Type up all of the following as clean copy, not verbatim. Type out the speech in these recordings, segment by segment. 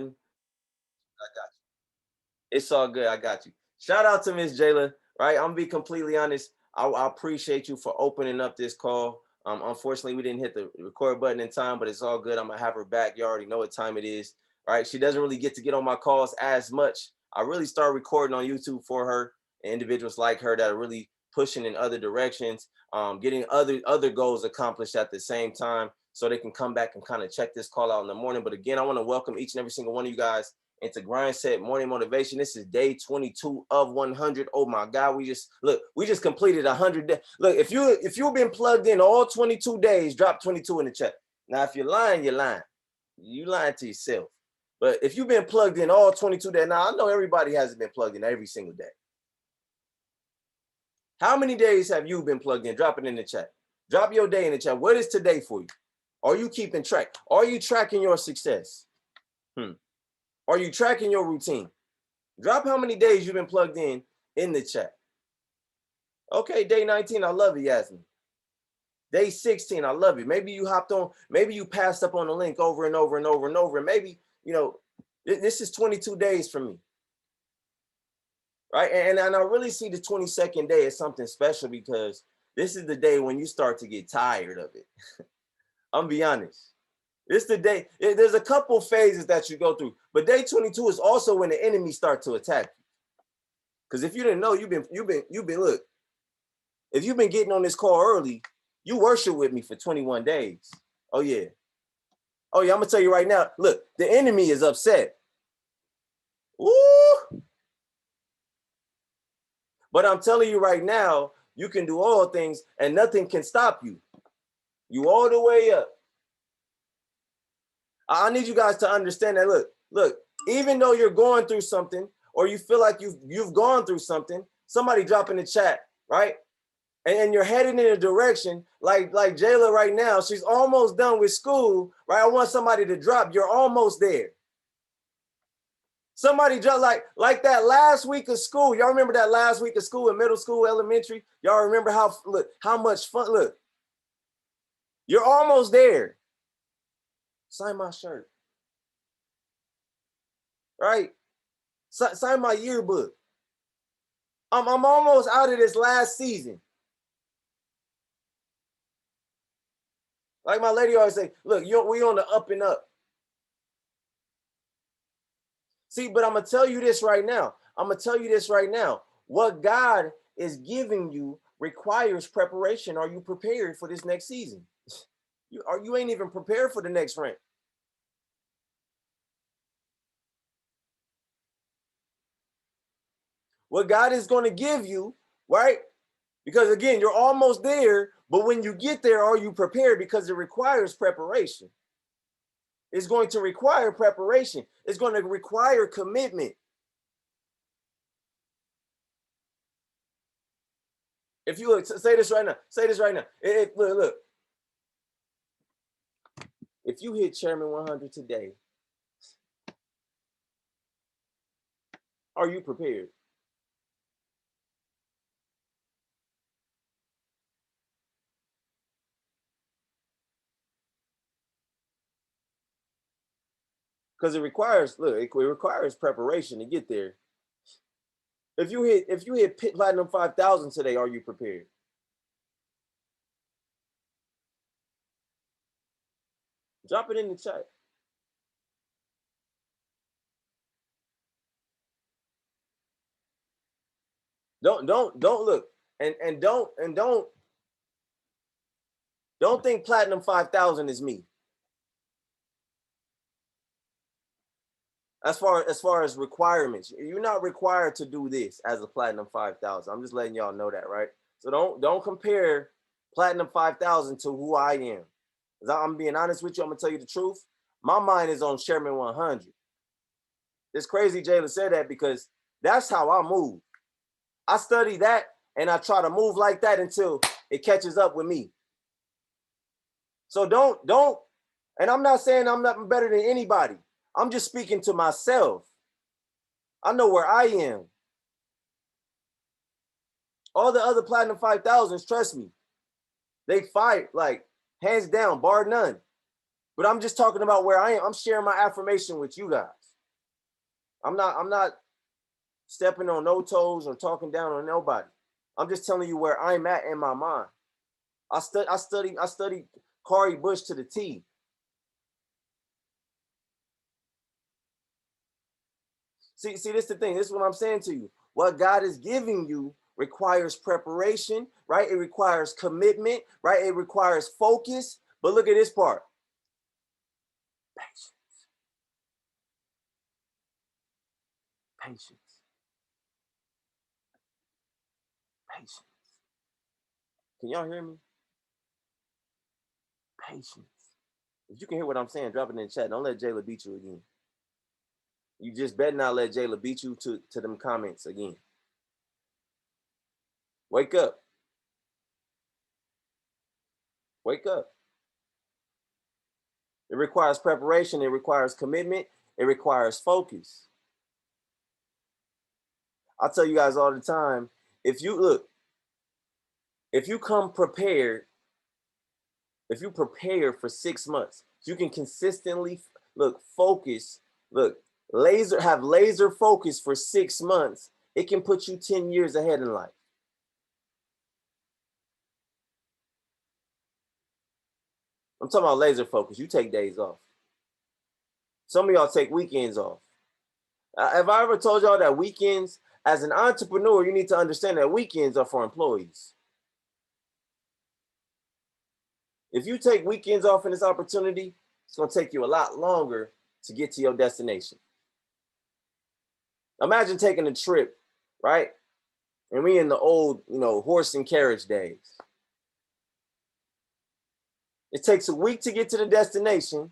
I got you. It's all good. I got you. Shout out to Miss Jayla. Right. I'm gonna be completely honest. I appreciate you for opening up this call. Unfortunately, we didn't hit the record button in time, but it's all good. I'm gonna have her back. You already know what time it is. Right. She doesn't really get to get on my calls as much. I really start recording on YouTube for her and individuals like her that are really pushing in other directions, getting other goals accomplished at the same time, so they can come back and kind of check this call out in the morning. But again, I want to welcome each and every single one of you guys into Grindset Morning Motivation. This is day 22 of 100. Oh my God, we just completed 100 days. Look, if you've been plugged in all 22 days, drop 22 in the chat. Now, if you're lying, you're lying. You lying to yourself. But if you've been plugged in all 22 days, now I know everybody hasn't been plugged in every single day. How many days have you been plugged in? Drop it in the chat. Drop your day in the chat. What is today for you? Are you keeping track? Are you tracking your success? Are you tracking your routine? Drop how many days you've been plugged in the chat. Okay, day 19, I love it, Yasmin. Day 16, I love it. Maybe you hopped on, maybe you passed up on the link over and over and over and over. And maybe, this is 22 days for me. Right? And I really see the 22nd day as something special because this is the day when you start to get tired of it. I'm gonna be honest. It's the day. There's a couple phases that you go through, but day 22 is also when the enemy start to attack you. Because if you didn't know, you've been look. If you've been getting on this call early, you worship with me for 21 days. Oh yeah. I'm gonna tell you right now. Look, the enemy is upset. Woo! But I'm telling you right now, you can do all things, and nothing can stop you. You all the way up. I need you guys to understand that. Look, even though you're going through something or you feel like you've gone through something, somebody drop in the chat, right? And you're heading in a direction like Jayla right now. She's almost done with school, right? I want somebody to drop. You're almost there. Somebody drop like that last week of school. Y'all remember that last week of school in middle school, elementary? Y'all remember how much fun? Look, you're almost there. Sign my shirt. Right? Sign my yearbook. I'm almost out of this last season. Like my lady always say, look, we on the up and up. See, but I'm going to tell you this right now. What God is giving you requires preparation. Are you prepared for this next season? You ain't even prepared for the next rank. What God is going to give you, right? Because again, you're almost there, but when you get there, are you prepared? Because it requires preparation. It's going to require preparation. It's going to require commitment. If you say this right now, look. If you hit Chairman 100 today, are you prepared? Because it requires preparation to get there. If you hit Platinum 5,000 today, are you prepared? Drop it in the chat. Don't look and don't think Platinum 5,000 is me. As far as requirements, you're not required to do this as a Platinum 5,000. I'm just letting y'all know that, right? So don't compare Platinum 5,000 to who I am. I'm being honest with you. I'm gonna tell you the truth. My mind is on Chairman 100. It's crazy Jayla said that because that's how I move. I study that and I try to move like that until it catches up with me. So don't, and I'm not saying I'm not better than anybody. I'm just speaking to myself. I know where I am. All the other Platinum 5,000s, trust me, they fight like hands down, bar none. But I'm just talking about where I am. I'm sharing my affirmation with you guys. I'm not stepping on no toes or talking down on nobody. I'm just telling you where I'm at in my mind. I study Kari Bush to the T. See, this is the thing. This is what I'm saying to you. What God is giving you requires preparation, right? It requires commitment, right? It requires focus. But look at this part. Patience. Patience. Patience. Can y'all hear me? Patience. If you can hear what I'm saying, drop it in the chat. Don't let Jayla beat you again. You just better not let Jayla beat you to them comments again. Wake up. Wake up. It requires preparation. It requires commitment. It requires focus. I tell you guys all the time, if you come prepared, if you prepare for 6 months, you can consistently focus, have laser focus for 6 months. It can put you 10 years ahead in life. I'm talking about laser focus. You take days off. Some of y'all take weekends off. Have I ever told y'all that weekends, as an entrepreneur, you need to understand that weekends are for employees. If you take weekends off in this opportunity, it's going to take you a lot longer to get to your destination. Imagine taking a trip, right? And we in the old, horse and carriage days. It takes a week to get to the destination.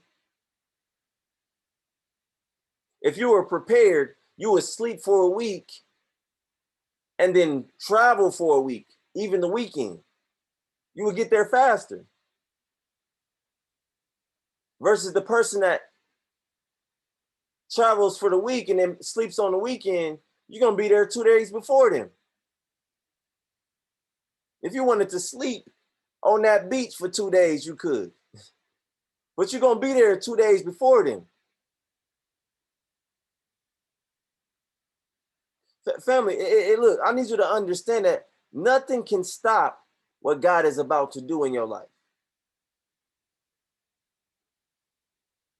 If you were prepared, you would sleep for a week and then travel for a week, even the weekend. You would get there faster. Versus the person that travels for the week and then sleeps on the weekend, you're going to be there 2 days before them. If you wanted to sleep on that beach for 2 days, you could. But you're going to be there 2 days before them. Family, look, I need you to understand that nothing can stop what God is about to do in your life.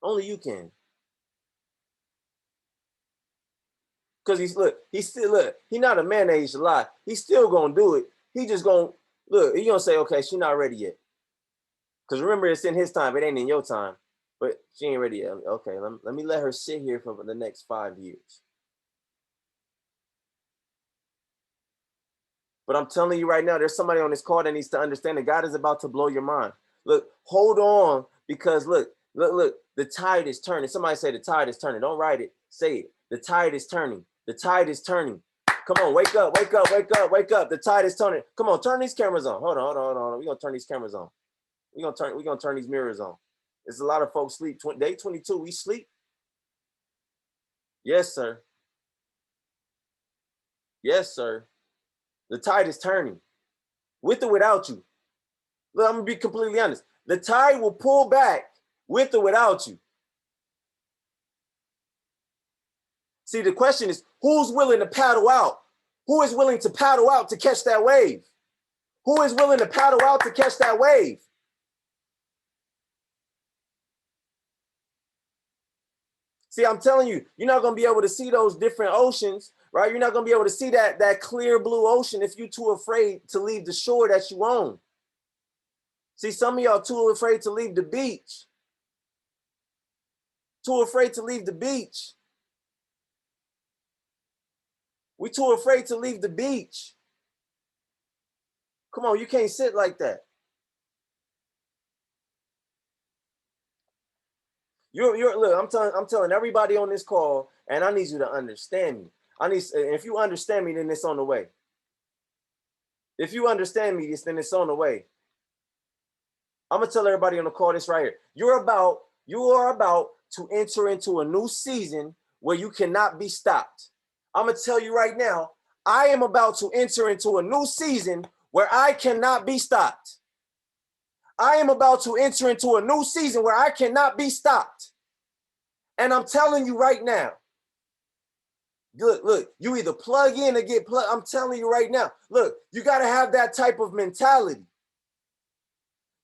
Only you can. Because he's not a man that he should lie. He's still going to do it. He just going to, he's going to say, okay, she's not ready yet. Because remember, it's in his time. It ain't in your time. But she ain't ready yet. Okay, let me let her sit here for the next 5 years. But I'm telling you right now, there's somebody on this call that needs to understand that God is about to blow your mind. Look, hold on, because look, the tide is turning. Somebody say the tide is turning. Don't write it. Say it. The tide is turning. The tide is turning. Come on, wake up, wake up, wake up, wake up. The tide is turning. Come on, turn these cameras on. Hold on. We're going to turn these cameras on. We're going to turn these mirrors on. There's a lot of folks sleep. Day 22, we sleep. Yes, sir. Yes, sir. The tide is turning. With or without you. Look, I'm going to be completely honest. The tide will pull back with or without you. See, the question is, who's willing to paddle out? Who is willing to paddle out to catch that wave? Who is willing to paddle out to catch that wave? See, I'm telling you, you're not going to be able to see those different oceans, right? You're not going to be able to see that clear blue ocean if you're too afraid to leave the shore that you own. See, some of y'all too afraid to leave the beach. Too afraid to leave the beach. We're too afraid to leave the beach. Come on, you can't sit like that. Look, I'm telling everybody on this call, and I need you to understand me. If you understand me, then it's on the way. If you understand me, then it's on the way. I'm gonna tell everybody on the call this right here. You are about to enter into a new season where you cannot be stopped. I'm gonna tell you right now, I am about to enter into a new season where I cannot be stopped. I am about to enter into a new season where I cannot be stopped. And I'm telling you right now, look, you either plug in or get plugged. I'm telling you right now, look, you got to have that type of mentality.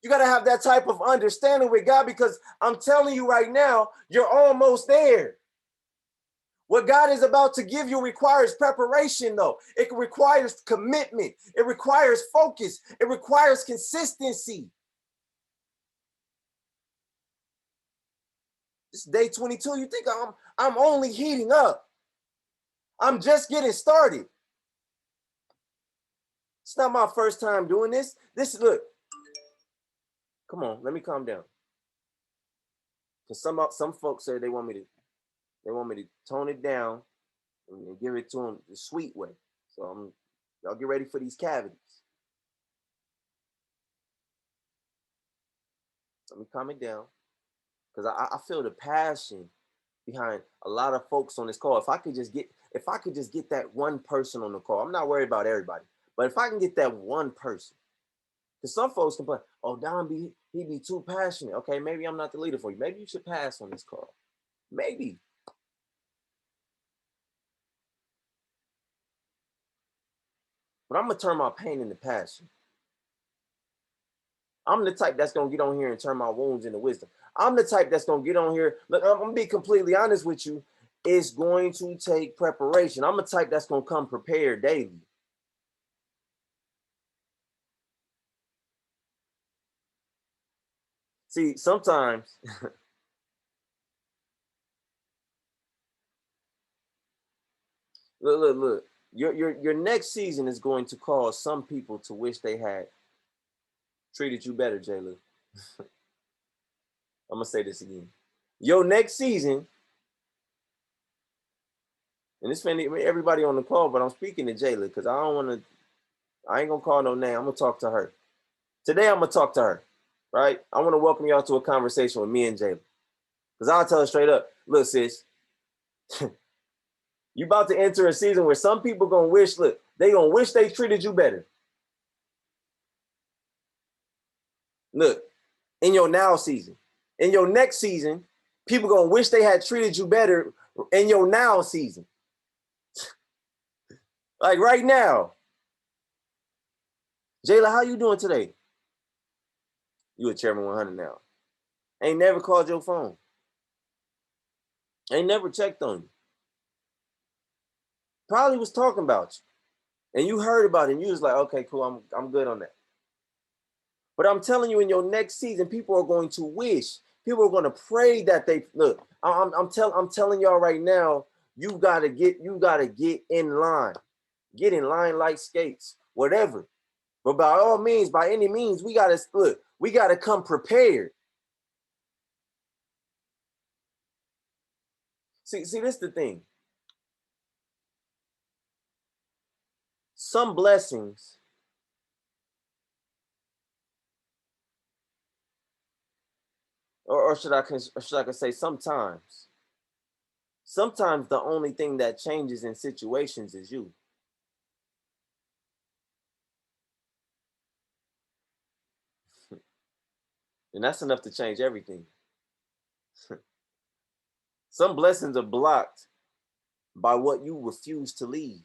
You got to have that type of understanding with God, because I'm telling you right now, you're almost there. What God is about to give you requires preparation, though. It requires commitment. It requires focus. It requires consistency. It's day 22. You think I'm only heating up. I'm just getting started. It's not my first time doing this. Look. Come on, let me calm down. Because some folks say they want me to tone it down and give it to them the sweet way. So y'all get ready for these cavities. Let me calm it down, because I feel the passion behind a lot of folks on this call. If I could just get that one person on the call, I'm not worried about everybody, but if I can get that one person, because some folks complain, oh, Don he be too passionate. Okay, maybe I'm not the leader for you. Maybe you should pass on this call. Maybe. But I'm gonna turn my pain into passion. I'm the type that's gonna get on here and turn my wounds into wisdom. I'm the type that's gonna get on here. Look, I'm gonna be completely honest with you. It's going to take preparation. I'm a type that's gonna come prepared daily. See, sometimes look. Your next season is going to cause some people to wish they had treated you better, Jayla. I'm gonna say this again. Your next season, and it's everybody on the call, but I'm speaking to Jayla because I ain't gonna call no name. I'm gonna talk to her. Today I'm gonna talk to her, right? I want to welcome y'all to a conversation with me and Jayla. Because I'll tell her straight up, look, sis, you about to enter a season where some people gonna wish, they gonna wish they treated you better. Look, in your now season. In your next season, people gonna wish they had treated you better in your now season. Like right now. Jayla, how you doing today? You a Chairman 100 now. Ain't never called your phone. Ain't never checked on you. Probably was talking about you. And you heard about it and you was like, okay, cool, I'm good on that. But I'm telling you, in your next season, people are going to wish, people are going to pray that they look. I'm telling y'all right now, you gotta get in line. Get in line like skates, whatever. But by all means, by any means, we gotta come prepared. See, this is the thing. Some blessings or should I say sometimes the only thing that changes in situations is you. And that's enough to change everything. Some blessings are blocked by what you refuse to leave.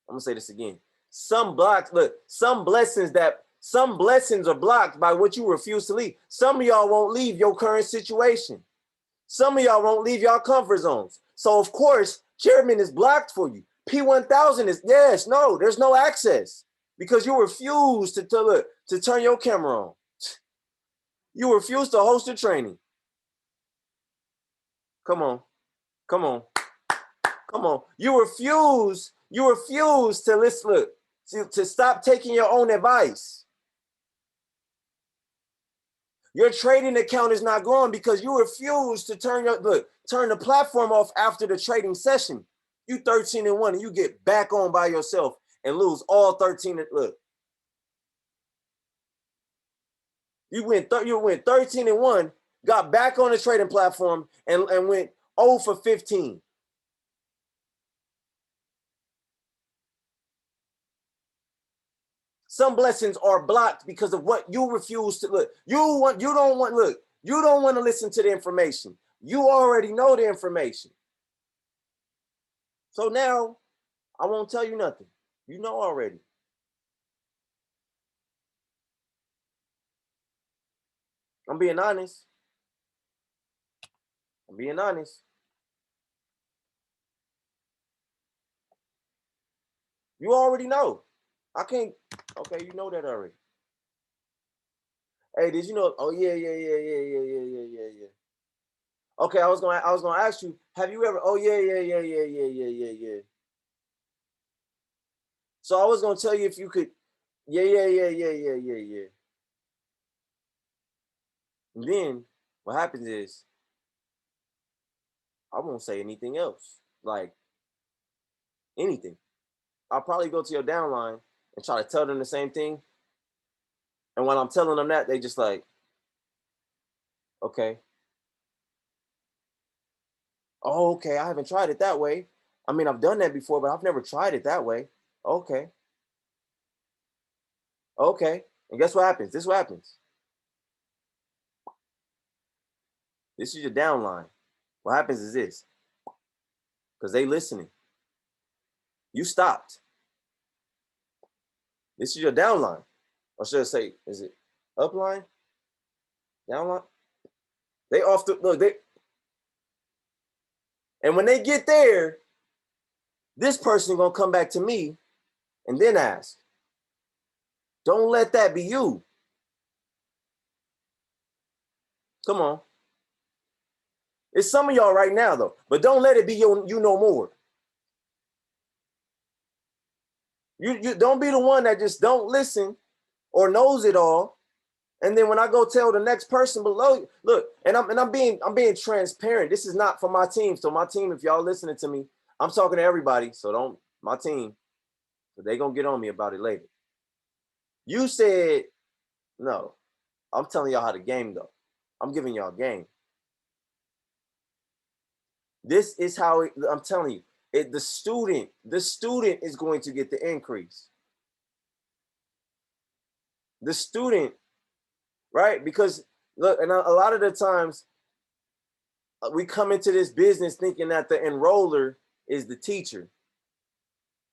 I'm gonna say this again. Some blessings are blocked by what you refuse to leave. Some of y'all won't leave your current situation. Some of y'all won't leave your comfort zones. So of course, Chairman is blocked for you. P1000 is there's no access because you refuse to turn your camera on. You refuse to host a training. Come on. You refuse to listen, to stop taking your own advice. Your trading account is not growing because you refuse to turn the platform off after the trading session. You 13-1 and you get back on by yourself and lose all 13. You went 13-1, got back on the trading platform and went 0 for 15. Some blessings are blocked because of what you refuse to look. You don't want to listen to the information. You already know the information. So now I won't tell you nothing. You know already. I'm being honest. I'm being honest. You already know. I can't. Okay, you know that already. Hey, did you know? Oh yeah. Okay, I was gonna ask you. Have you ever? Oh yeah. So I was gonna tell you if you could. Yeah. And then what happens is I won't say anything else. Like anything. I'll probably go to your downline and try to tell them the same thing. And when I'm telling them that, they just like, okay. Oh, okay. I haven't tried it that way. I mean, I've done that before, but I've never tried it that way. Okay. Okay. And guess what happens? This is what happens. This is your downline. What happens is this. Because they listening. You stopped. This is your downline. Or should I say, is it upline? Downline? They off the look, and when they get there, this person gonna come back to me and then ask. Don't let that be you. Come on. It's some of y'all right now though, but don't let it be you no more. You don't be the one that just don't listen or knows it all. And then when I go tell the next person below, look, and I'm being transparent. This is not for my team. So my team, if y'all listening to me, I'm talking to everybody. So don't my team, so they gonna get on me about it later. You said no. I'm telling y'all how the game go. I'm giving y'all game. This is how I'm telling you. The student is going to get the increase. The student, right? Because look, and a lot of the times we come into this business thinking that the enroller is the teacher.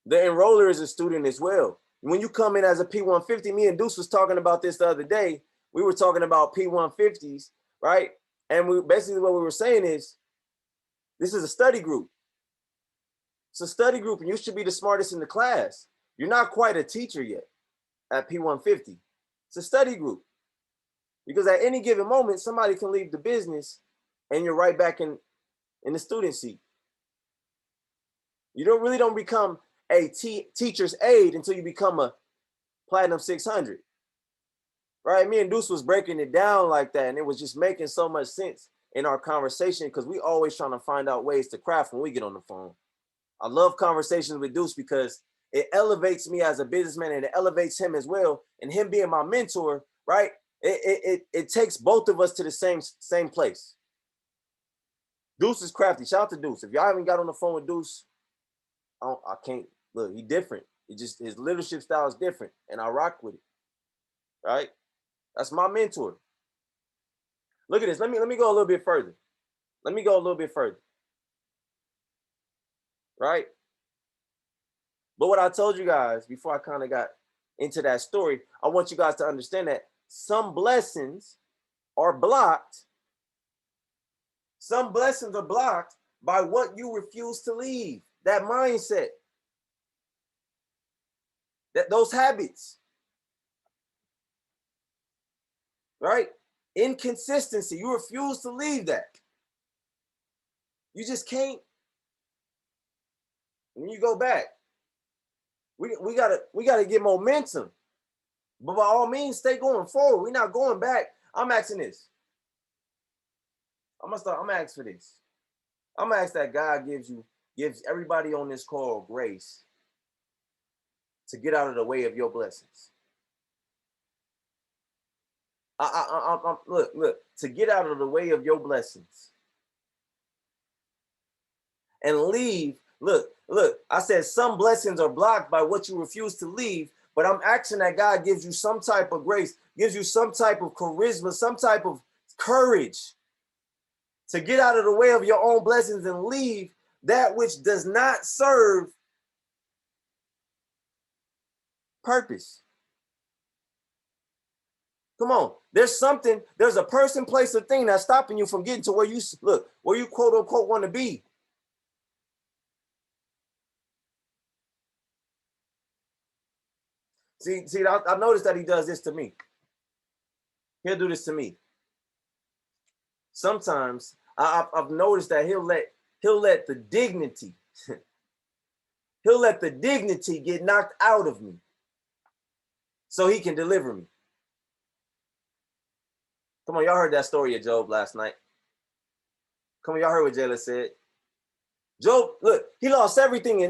The enroller is a student as well. When you come in as a P150, me and Deuce was talking about this the other day. We were talking about P150s, right? And we basically what we were saying is this is a study group. It's a study group, and you should be the smartest in the class. You're not quite a teacher yet at P150. It's a study group. Because at any given moment, somebody can leave the business and you're right back in the student seat. You don't become a teacher's aide until you become a Platinum 600. Right? Me and Deuce was breaking it down like that, and it was just making so much sense in our conversation because we always trying to find out ways to craft when we get on the phone. I love conversations with Deuce because it elevates me as a businessman and it elevates him as well. And him being my mentor, right? It takes both of us to the same place. Deuce is crafty. Shout out to Deuce. If y'all haven't got on the phone with Deuce, I can't look. He different. It just his leadership style is different, and I rock with it. Right? That's my mentor. Look at this. Let me go a little bit further. Let me go a little bit further. Right? But what I told you guys before I kind of got into that story, I want you guys to understand that some blessings are blocked. Some blessings are blocked by what you refuse to leave. That mindset. Those habits. Right? Inconsistency. You refuse to leave that. You just can't. When you go back, we gotta get momentum. But by all means, stay going forward. We're not going back. I'm asking this. I'm gonna ask for this. I'm gonna ask that God gives everybody on this call grace to get out of the way of your blessings. Look, to get out of the way of your blessings and leave. Look, I said some blessings are blocked by what you refuse to leave, But I'm asking that God gives you some type of grace, gives you some type of charisma, some type of courage to get out of the way of your own blessings and leave that which does not serve purpose. Come on. There's a person, place, or thing that's stopping you from getting to where you look, where you quote unquote want to be. See, I noticed that he does this to me. He'll do this to me. Sometimes I've noticed that he'll let the dignity, he'll let the dignity get knocked out of me so he can deliver me. Come on, y'all heard that story of Job last night. Come on, y'all heard what Jayla said. Job, look, he lost everything,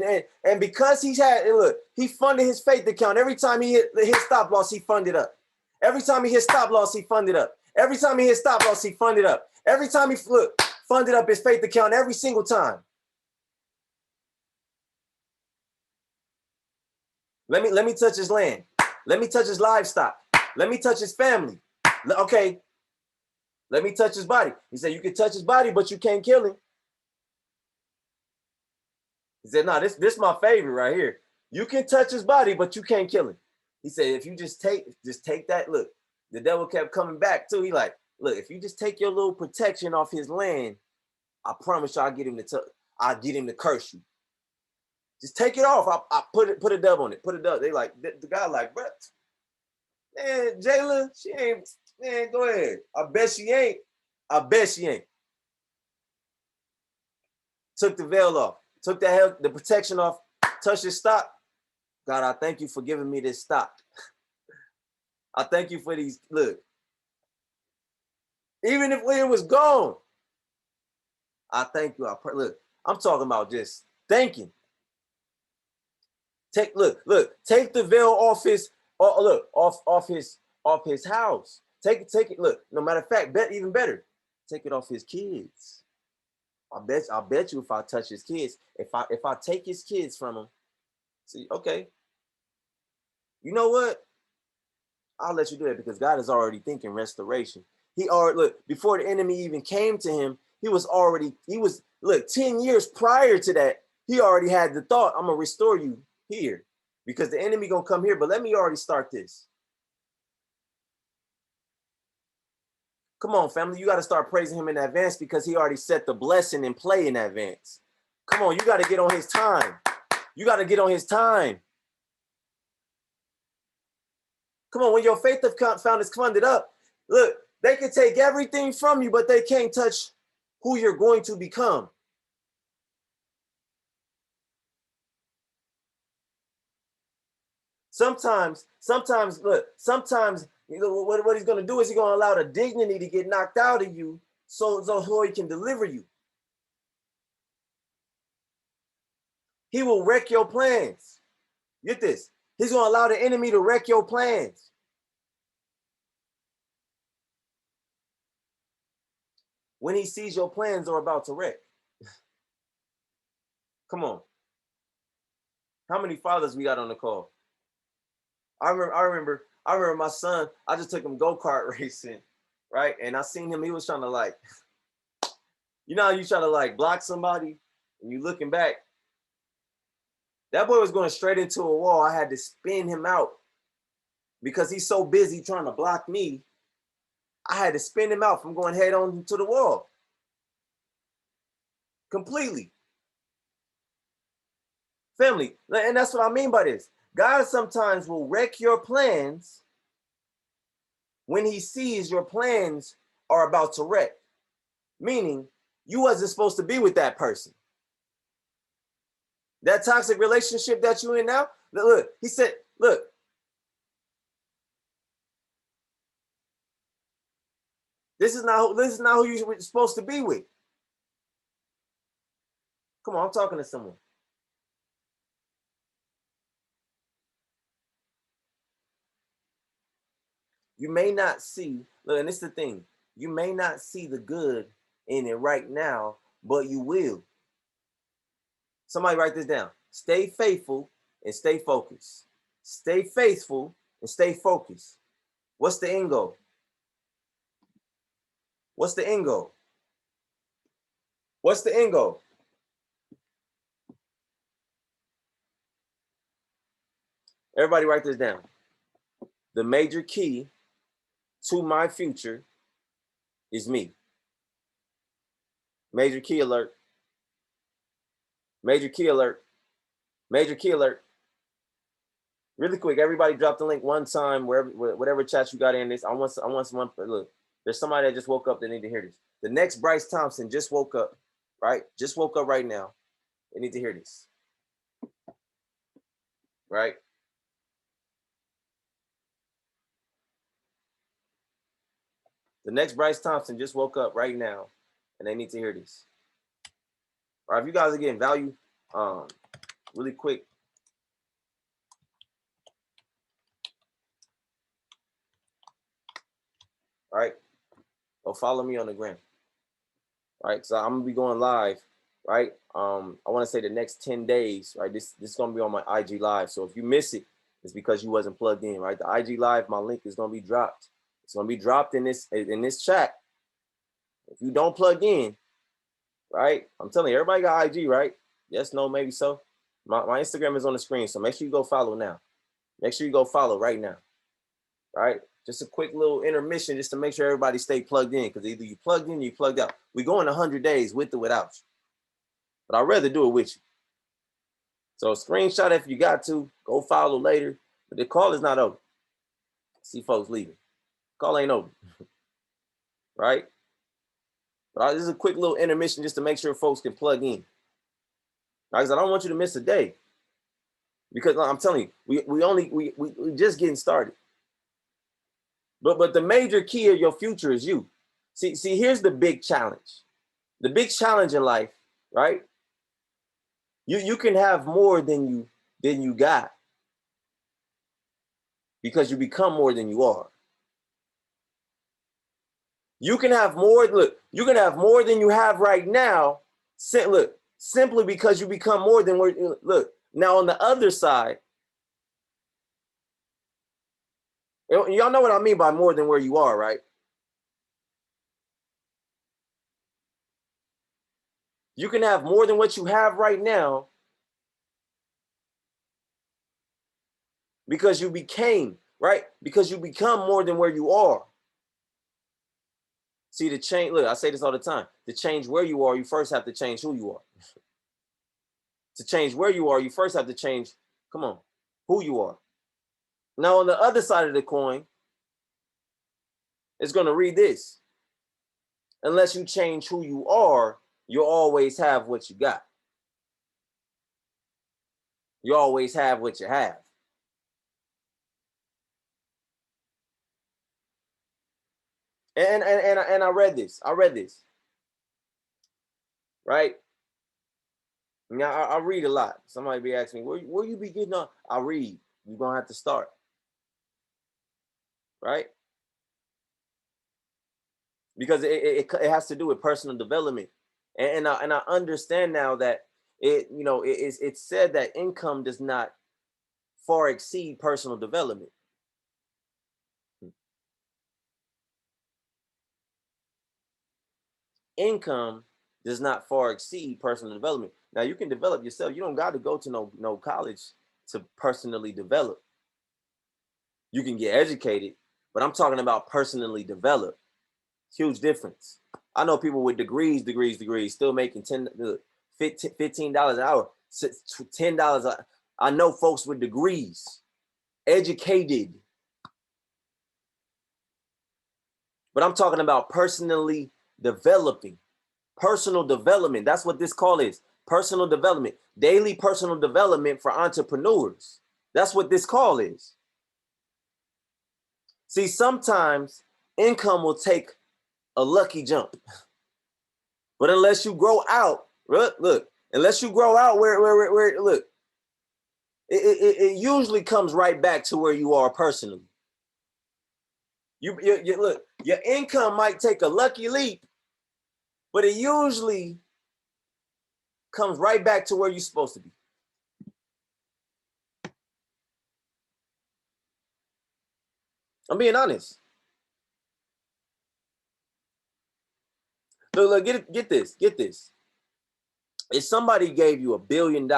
and because he funded his faith account. Every time he hit stop loss, he funded up. Every time he hit stop loss, he funded up. Every time he hit stop loss, he funded up. Every time he funded up his faith account, every single time. Let me touch his land. Let me touch his livestock. Let me touch his family. Okay. Let me touch his body. He said, you can touch his body, but you can't kill him. He said, no, this my favorite right here. You can touch his body, but you can't kill him. He said, if you just take that, look, the devil kept coming back too. He like, look, if you just take your little protection off his land, I promise you I'll get him to curse you. Just take it off. I put a dub on it. Put a dub. They like, the guy like, bro, man, Jayla, she ain't, man, go ahead. I bet she ain't. Took the veil off. Took the protection off. Touched his stock. God, I thank you for giving me this stock. I thank you for these. Look, even if it was gone, I thank you. Look, I'm talking about just thanking. Take the veil off his. Off his house. Take it. Look, no matter of fact, even better, take it off his kids. I bet you if I touch his kids, if I take his kids from him, see, okay, you know what? I'll let you do that because God is already thinking restoration. He already, look, before the enemy even came to him, he was 10 years prior to that, he already had the thought, I'm gonna restore you here because the enemy gonna come here, but let me already start this. Come on, family, you got to start praising him in advance because he already set the blessing in play in advance. Come on, you got to get on his time. You got to get on his time. Come on, when your faith account is funded up, look, they can take everything from you, but they can't touch who you're going to become. Sometimes, look, what he's going to do is he's going to allow the dignity to get knocked out of you so he can deliver you. He will wreck your plans. Get this. He's going to allow the enemy to wreck your plans. When he sees your plans are about to wreck. Come on. How many fathers we got on the call? I remember my son, I just took him go-kart racing, right? And I seen him, he was trying to like, you know how you try to like block somebody and you looking back? That boy was going straight into a wall. I had to spin him out because he's so busy trying to block me. I had to spin him out from going head on to the wall. Completely. Family, and that's what I mean by this. God sometimes will wreck your plans when he sees your plans are about to wreck. Meaning, you wasn't supposed to be with that person. That toxic relationship that you're in now, look, he said, look, this is not who you're supposed to be with. Come on, I'm talking to someone. You may not see, look, and this is the thing, you may not see the good in it right now, but you will. Somebody write this down. Stay faithful and stay focused. stay faithful, and stay focused. What's the end goal? What's the end goal? What's the end goal? Everybody write this down. The major key to my future is me. Major key alert. Major key alert. Major key alert. Really quick, everybody drop the link one time, whatever chat you got in this. I want someone, look, there's somebody that just woke up that need to hear this. The next Bryce Thompson just woke up, right? Just woke up right now. They need to hear this, right? The next Bryce Thompson just woke up right now, and they need to hear this. All right, if you guys are getting value, really quick, all right, go follow me on the gram. All right, so I'm gonna be going live, right? I want to say the next 10 days, right? This is gonna be on my IG live. So if you miss it, it's because you wasn't plugged in, right? The IG live, my link is gonna be dropped. It's gonna be dropped in this chat. If you don't plug in, right? I'm telling you, everybody got IG, right? Yes, no, maybe so. My Instagram is on the screen, so make sure you go follow now. Make sure you go follow right now, right? Just a quick little intermission just to make sure everybody stay plugged in, because either you plugged in or you plugged out. We go in 100 days with or without you. But I'd rather do it with you. So screenshot if you got to. Go follow later. But the call is not over. See folks leaving. Call ain't over. Right? But this is a quick little intermission just to make sure folks can plug in. Right? Because I don't want you to miss a day. Because I'm telling you, we just getting started. But the major key of your future is you. See, here's the big challenge. The big challenge in life, right? You can have more than you got because you become more than you are. You can have more. Look, you can have more than you have right now. Look, simply because you become more than where. Look, now on the other side, y'all know what I mean by more than where you are, right? You can have more than what you have right now because you became, right? Because you become more than where you are. See, the change, look, I say this all the time. To change where you are, you first have to change who you are. To change where you are, you first have to change, come on, who you are. Now, on the other side of the coin, it's going to read this. Unless you change who you are, you'll always have what you got. You always have what you have. And I read this. Right? Now I read a lot. Somebody be asking me, where you be getting on? I read. You're gonna have to start. Right? Because it has to do with personal development. And I understand now that it's said that income does not far exceed personal development. Income does not far exceed personal development. Now you can develop yourself. You don't got to go to no college to personally develop. You can get educated, but I'm talking about personally develop. Huge difference. I know people with degrees, still making $15 an hour, $10. I know folks with degrees, educated. But I'm talking about personally developing. Personal development. That's what this call is. Personal development. Daily personal development for entrepreneurs. That's what this call is. See, sometimes income will take a lucky jump. But unless you grow out, look, unless you grow out where look, it usually comes right back to where you are personally. You look, your income might take a lucky leap, but it usually comes right back to where you're supposed to be. I'm being honest. Look, get this. If somebody gave you $1 billion,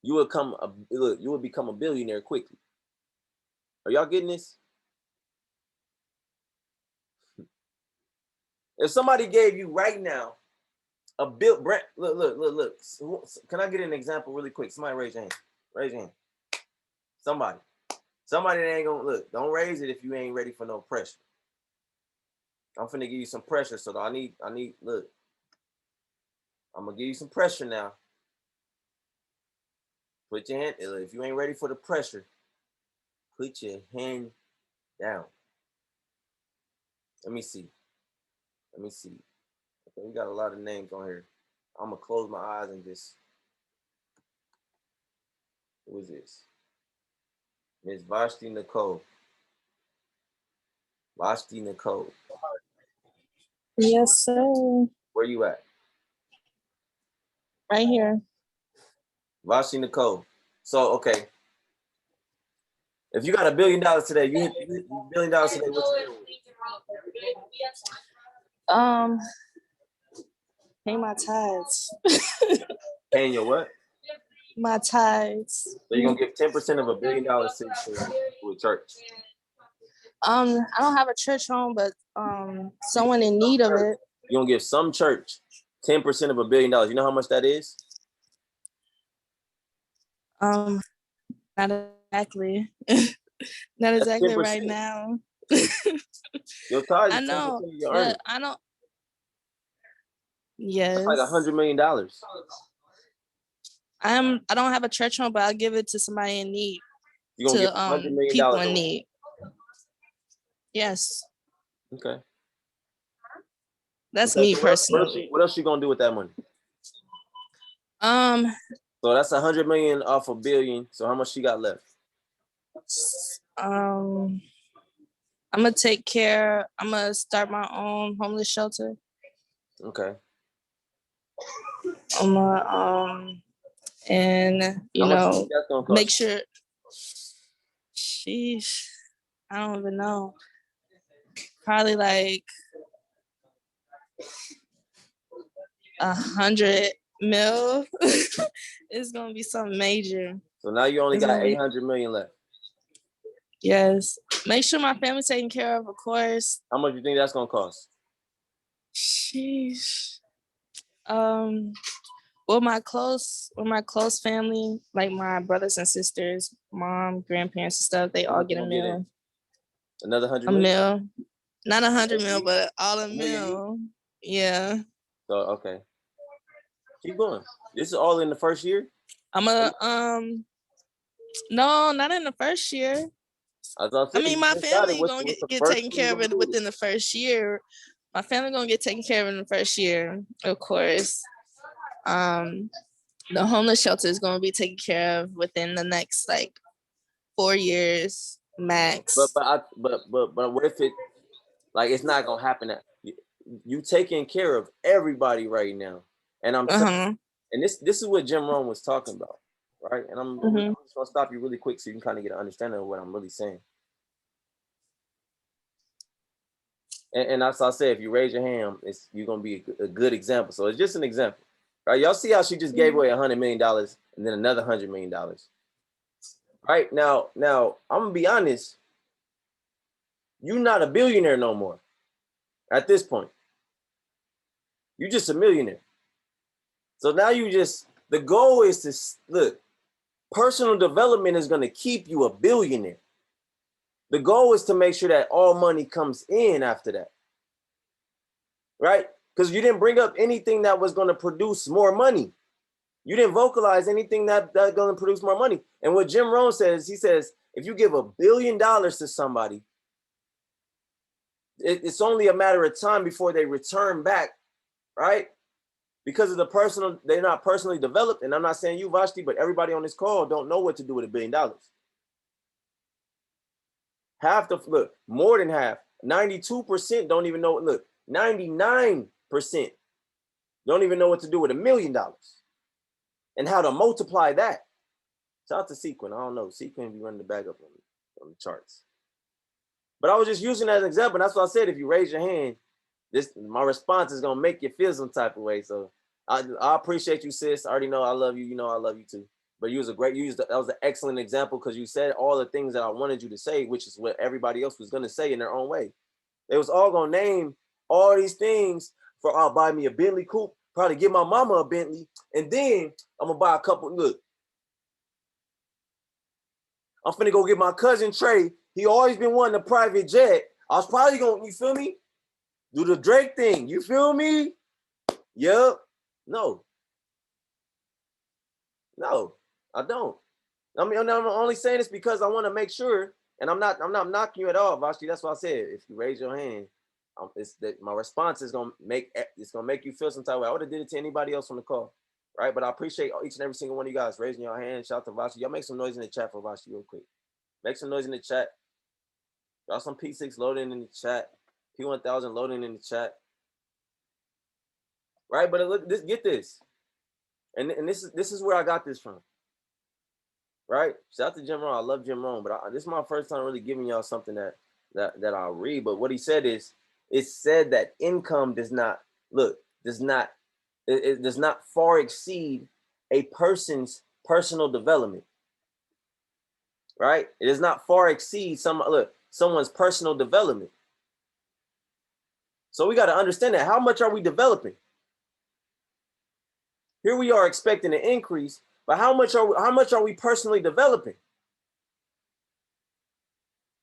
you would become a billionaire quickly. Are y'all getting this? If somebody gave you right now look. Can I get an example really quick? Somebody raise your hand. Raise your hand. Somebody that ain't gonna look. Don't raise it if you ain't ready for no pressure. I'm finna give you some pressure, so I need look. I'm gonna give you some pressure now. Put your hand, if you ain't ready for the pressure, put your hand down. Let me see. Okay, we got a lot of names on here. I'm gonna close my eyes and just, who is this? Miss Vashti Nicole. Vashti Nicole. Yes, sir. Where you at? Right here. Vashti Nicole. So, okay. If you got $1 billion today, you hit $1 billion today, what you doing? Pay my tithes. Paying your what? My tithes. So you're gonna give 10% of $1 billion to a church. I don't have a church home, but someone in need of it. You're gonna give some church 10% of $1 billion. You know how much that is? Not exactly. Not exactly right now. Your tithe I is 10% know, of your but earnings. I don't. Yes. That's like $100 million. I don't have a church home, but I'll give it to somebody in need. You're gonna give $100 million people in need. Yes. Okay. That's me personally. What else you gonna do with that money? So that's 100 million off $1 billion. So how much she got left? I'm gonna start my own homeless shelter. Okay. I'm gonna and you know, make sure. Sheesh, I don't even know. Probably like 100 mil. It's gonna be something major. So now you only got 800 million left. Yes. Make sure my family's taken care of course. How much do you think that's gonna cost? Sheesh. With my close family, like my brothers and sisters, mom, grandparents and stuff, they all get a meal. Another 100 million? million? A meal. Not 100 mil, but all a meal. Yeah. So okay. Keep going. This is all in the first year? No, not in the first year. I mean, my family gonna get taken care of it within the first year. My family gonna get taken care of in the first year, of course. The homeless shelter is gonna be taken care of within the next like 4 years max. But what if it, like, it's not gonna happen? You taking care of everybody right now, and I'm and this is what Jim Rohn was talking about, right? And I'm just gonna stop you really quick so you can kind of get an understanding of what I'm really saying. And as I say, if you raise your hand, you're gonna be a good example. So it's just an example, right? Y'all see how she just gave away $100 million and then another $100 million, right? Now I'm gonna be honest. You're not a billionaire no more. At this point, you're just a millionaire. So now the goal is to look. Personal development is gonna keep you a billionaire. The goal is to make sure that all money comes in after that, right? Because you didn't bring up anything that was going to produce more money. You didn't vocalize anything that's going to produce more money. And what Jim Rohn says, he says, if you give $1 billion to somebody, it's only a matter of time before they return back, right? Because of they're not personally developed. And I'm not saying you, Vashti, but everybody on this call don't know what to do with $1 billion. More than half, 92% don't even know. Look, 99% don't even know what to do with $1 million and how to multiply that. Shout out to Sequin. I don't know. Sequin be running the bag up on the charts. But I was just using that as an example. That's why I said if you raise your hand, my response is gonna make you feel some type of way. So I appreciate you, sis. I already know I love you. You know I love you too. But that was an excellent example because you said all the things that I wanted you to say, which is what everybody else was gonna say in their own way. They was all gonna name all these things for I'll buy me a Bentley coupe, probably give my mama a Bentley, and then I'm gonna buy a couple. Look, I'm finna go get my cousin Trey. He always been wanting a private jet. I was probably gonna, you feel me? Do the Drake thing. You feel me? Yep. No, I don't. I mean, I'm only saying this because I want to make sure, and I'm not knocking you at all, Vashti. That's why I said if you raise your hand, it's that my response is gonna make you feel some type of way. I would have did it to anybody else on the call, right? But I appreciate each and every single one of you guys raising your hand. Shout out to Vashti. Y'all make some noise in the chat for Vashti real quick. Make some noise in the chat. Y'all some P6 loading in the chat. P1000 loading in the chat. Right, but look, get this, and this is where I got this from. Right, shout out to Jim Rohn. I love Jim Rohn, but this is my first time really giving y'all something that I'll read. But what he said is, it said that income does not far exceed a person's personal development. Right, it does not far exceed someone's personal development. So we got to understand that. How much are we developing? Here we are expecting an increase, but how much are we personally developing?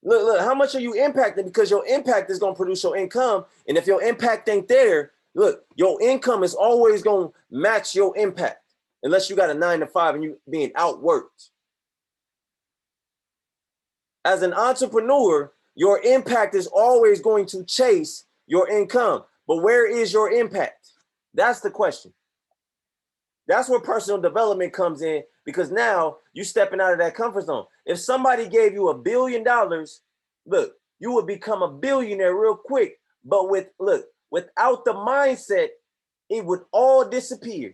Look, how much are you impacting? Because your impact is going to produce your income. And if your impact ain't there, look, your income is always going to match your impact unless you got a 9-to-5 and you being outworked. As an entrepreneur, your impact is always going to chase your income. But where is your impact? That's the question. That's where personal development comes in, because now you're stepping out of that comfort zone. If somebody gave you $1 billion, look, you would become a billionaire real quick. But without the mindset, it would all disappear.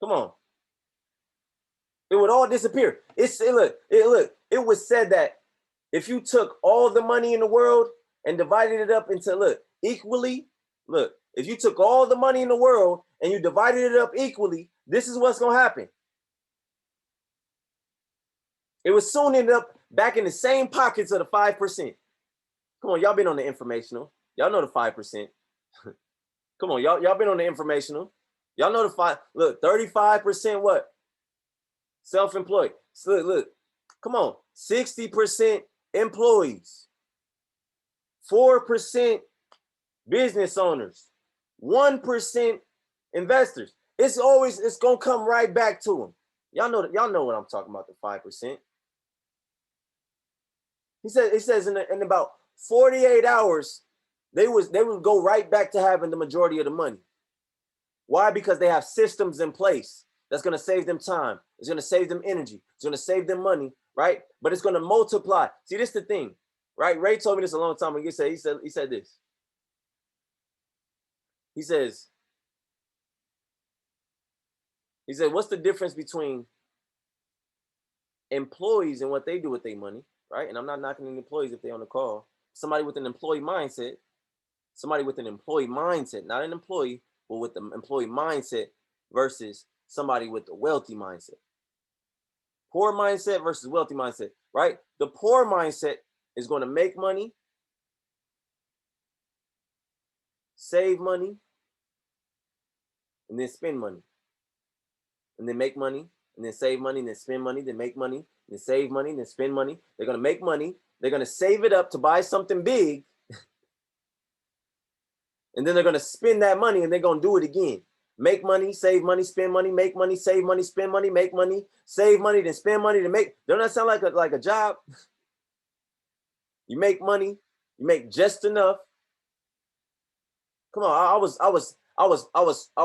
Come on. It would all disappear. It was said that if you took all the money in the world and divided it up into, equally, if you took all the money in the world and you divided it up equally, this is what's going to happen. It would soon end up back in the same pockets of the 5%. Come on, y'all been on the informational. Y'all know the 5%. Come on, y'all been on the informational. Y'all know the 35% what? Self-employed. So look, come on, 60% employees, 4% business owners, 1% investors. It's gonna come right back to them. Y'all know what I'm talking about, the 5%. It says in about 48 hours, they would go right back to having the majority of the money. Why? Because they have systems in place that's gonna save them time. It's gonna save them energy. It's gonna save them money, right? But it's gonna multiply. See, this is the thing, right? Ray told me this a long time ago. He said this. He said, what's the difference between employees and what they do with their money, right? And I'm not knocking the employees if they're on the call. Somebody with an employee mindset, not an employee, but with the employee mindset versus somebody with a wealthy mindset. Poor mindset versus wealthy mindset, right? The poor mindset is going to make money, save money, and then spend money. And then make money, and then save money, and then spend money, then make money, and then save money, and then spend money. They're going to make money. They're going to save it up to buy something big. And then they're going to spend that money, and they're going to do it again. Make money, save money, spend money, make money, save money, spend money, make money, save money, then spend money to make. Don't that sound like a job? You make money, you make just enough. Come on, I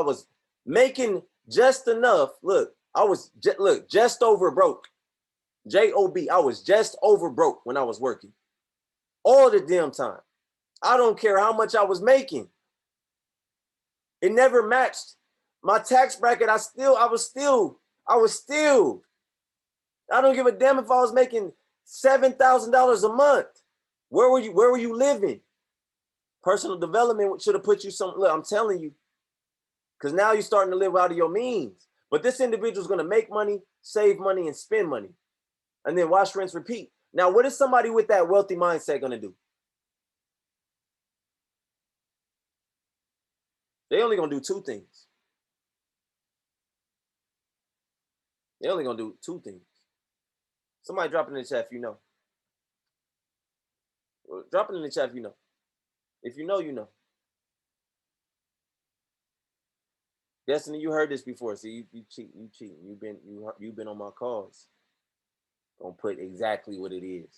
was making just enough. Look, I was just over broke. J-O-B. I was just over broke when I was working. All the damn time. I don't care how much I was making. It never matched my tax bracket. I was still I don't give a damn if I was making $7,000 a month. Where were you living? Personal development should have put you some, look, I'm telling you, because now you're starting to live out of your means. But this individual is going to make money, save money, and spend money. And then wash, rinse, repeat. Now, what is somebody with that wealthy mindset going to do? They only going to do two things. They only going to do two things. Somebody drop it in the chat if you know. Drop it in the chat if you know. If you know, you know. Destiny, you heard this before. See, you cheating. You've been on my calls. Gonna put exactly what it is.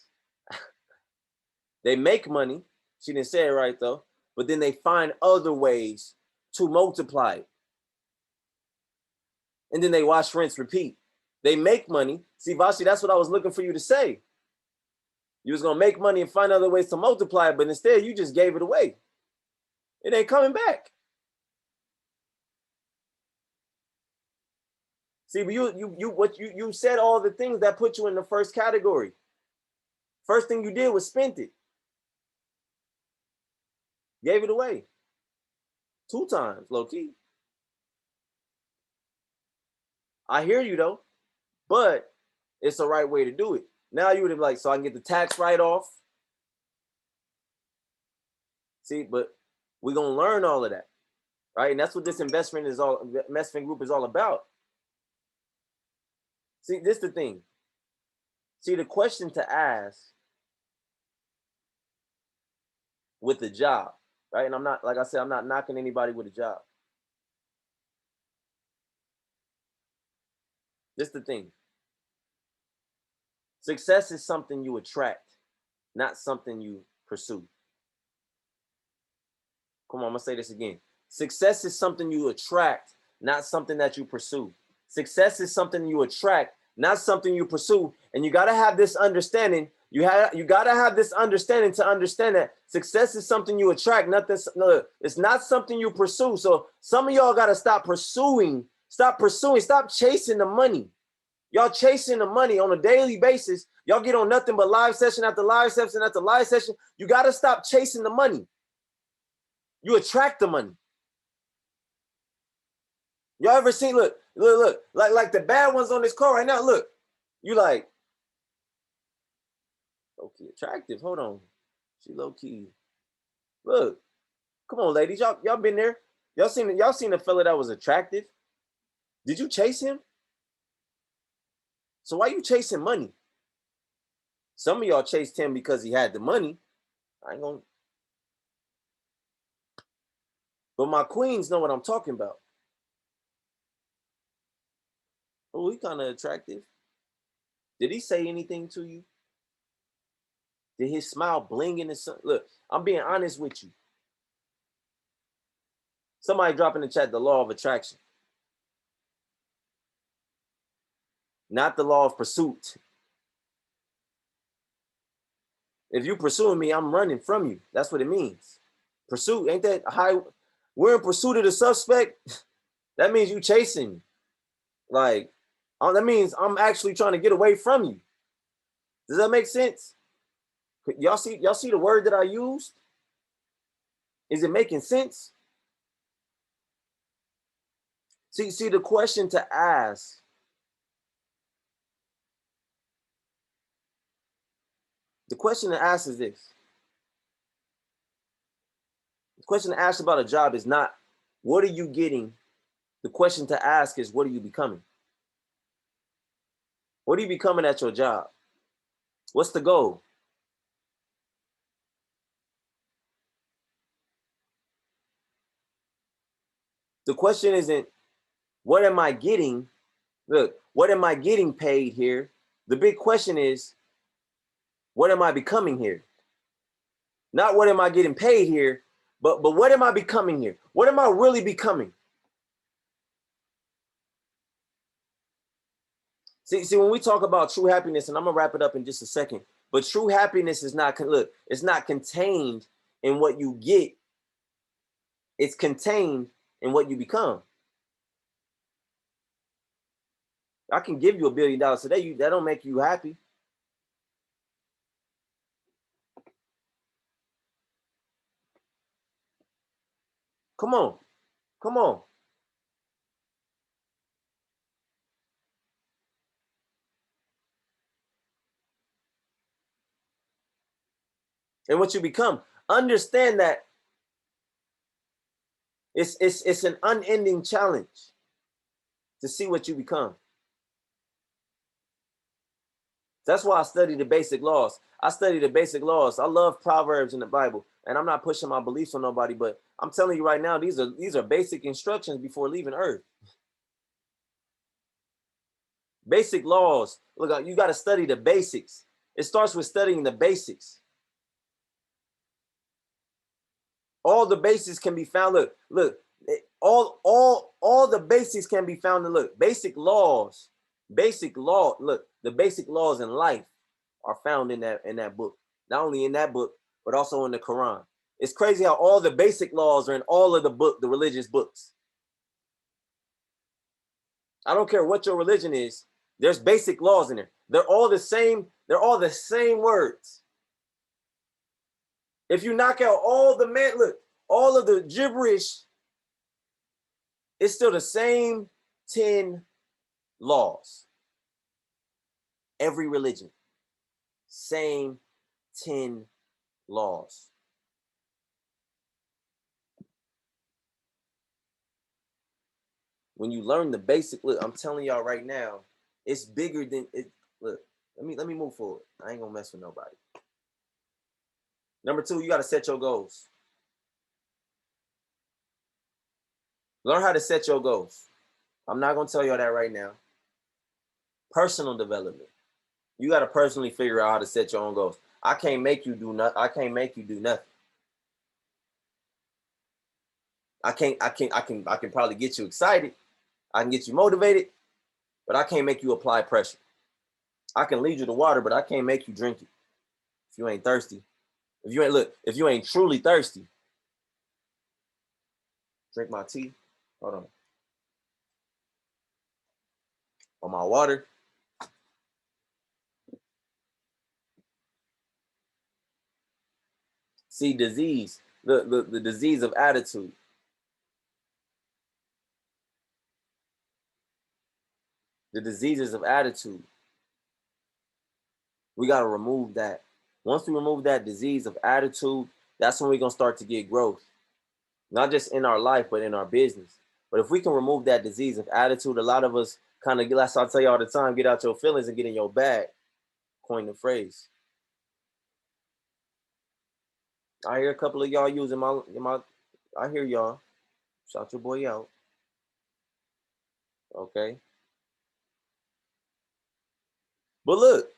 They make money. She didn't say it right though. But then they find other ways to multiply it. And then they wash, rinse, repeat. They make money. See, Vashi, that's what I was looking for you to say. You was gonna make money and find other ways to multiply it, but instead you just gave it away. It ain't coming back. See, but you said all the things that put you in the first category. First thing you did was spent it. Gave it away. 2 times, low key. I hear you though, but it's the right way to do it. Now you would have like, so I can get the tax write-off. See, but we're gonna learn all of that, right? And that's what this investment group is all about. See, this is the thing. See, the question to ask with the job, right? And I'm not, like I said, I'm not knocking anybody with a job. This is the thing. Success is something you attract, not something you pursue. Come on, I'm gonna say this again. Success is something you attract, not something that you pursue. Success is something you attract, not something you pursue. And you gotta have this understanding. You gotta have this understanding to understand that success is something you attract, it's not something you pursue. So some of y'all gotta stop chasing the money. Y'all chasing the money on a daily basis. Y'all get on nothing but live session after live session after live session. You gotta stop chasing the money. You attract the money. Y'all ever seen, look, like the bad ones on this call right now, look, you like, low-key attractive, hold on. She low-key, look, come on, ladies, y'all been there. Y'all seen a fella that was attractive? Did you chase him? So why you chasing money? Some of y'all chased him because he had the money. I ain't gonna. But my queens know what I'm talking about. Oh, he kind of attractive. Did he say anything to you? Did his smile bling in the sun? Look, I'm being honest with you. Somebody drop in the chat the law of attraction. Not the law of pursuit. If you pursuing me, I'm running from you. That's what it means. Pursuit, ain't that high? We're in pursuit of the suspect. That means you chasing me. Like, that means I'm actually trying to get away from you. Does that make sense? Y'all see the word that I used? Is it making sense? See the question to ask. The question to ask is this. The question to ask about a job is not, what are you getting? The question to ask is, what are you becoming? What are you becoming at your job? What's the goal? The question isn't, what am I getting? Look, what am I getting paid here? The big question is, what am I becoming here? Not what am I getting paid here, but what am I becoming here? What am I really becoming? See, when we talk about true happiness, and I'm gonna wrap it up in just a second, but true happiness is not, look, it's not contained in what you get. It's contained in what you become. I can give you $1 billion today. That don't make you happy. Come on. Come on. And what you become. Understand that it's an unending challenge to see what you become. That's why I study the basic laws. I study the basic laws. I love Proverbs in the Bible, and I'm not pushing my beliefs on nobody, but I'm telling you right now, these are basic instructions before leaving Earth. Basic laws. Look, you got to study the basics. It starts with studying the basics. All the basics can be found. Look. All the basics can be found in basic laws. Look, the basic laws in life are found in that book. Not only in that book, but also in the Quran. It's crazy how all the basic laws are in all of the religious books. I don't care what your religion is. There's basic laws in there. They're all the same. They're all the same words. If you knock out all of the gibberish, it's still the same 10 laws. Every religion, same 10 laws. When you learn the basic, look, I'm telling y'all right now, it's bigger than it. Look, let me move forward. I ain't gonna mess with nobody. Number 2, you gotta set your goals. Learn how to set your goals. I'm not gonna tell y'all that right now. Personal development. You gotta personally figure out how to set your own goals. I can't make you do nothing. I can't make you do nothing. I can probably get you excited. I can get you motivated, but I can't make you apply pressure. I can lead you to water, but I can't make you drink it. If you ain't thirsty, if you ain't truly thirsty, drink my tea. Hold on. Or my water. See, disease, the disease of attitude. The diseases of attitude. We got to remove that. Once we remove that disease of attitude, that's when we're going to start to get growth. Not just in our life, but in our business. But if we can remove that disease of attitude, a lot of us kind of, that's what I tell you all the time, get out your feelings and get in your bag. Coin the phrase. I hear a couple of y'all using my I hear y'all. Shout your boy out. Okay. But look,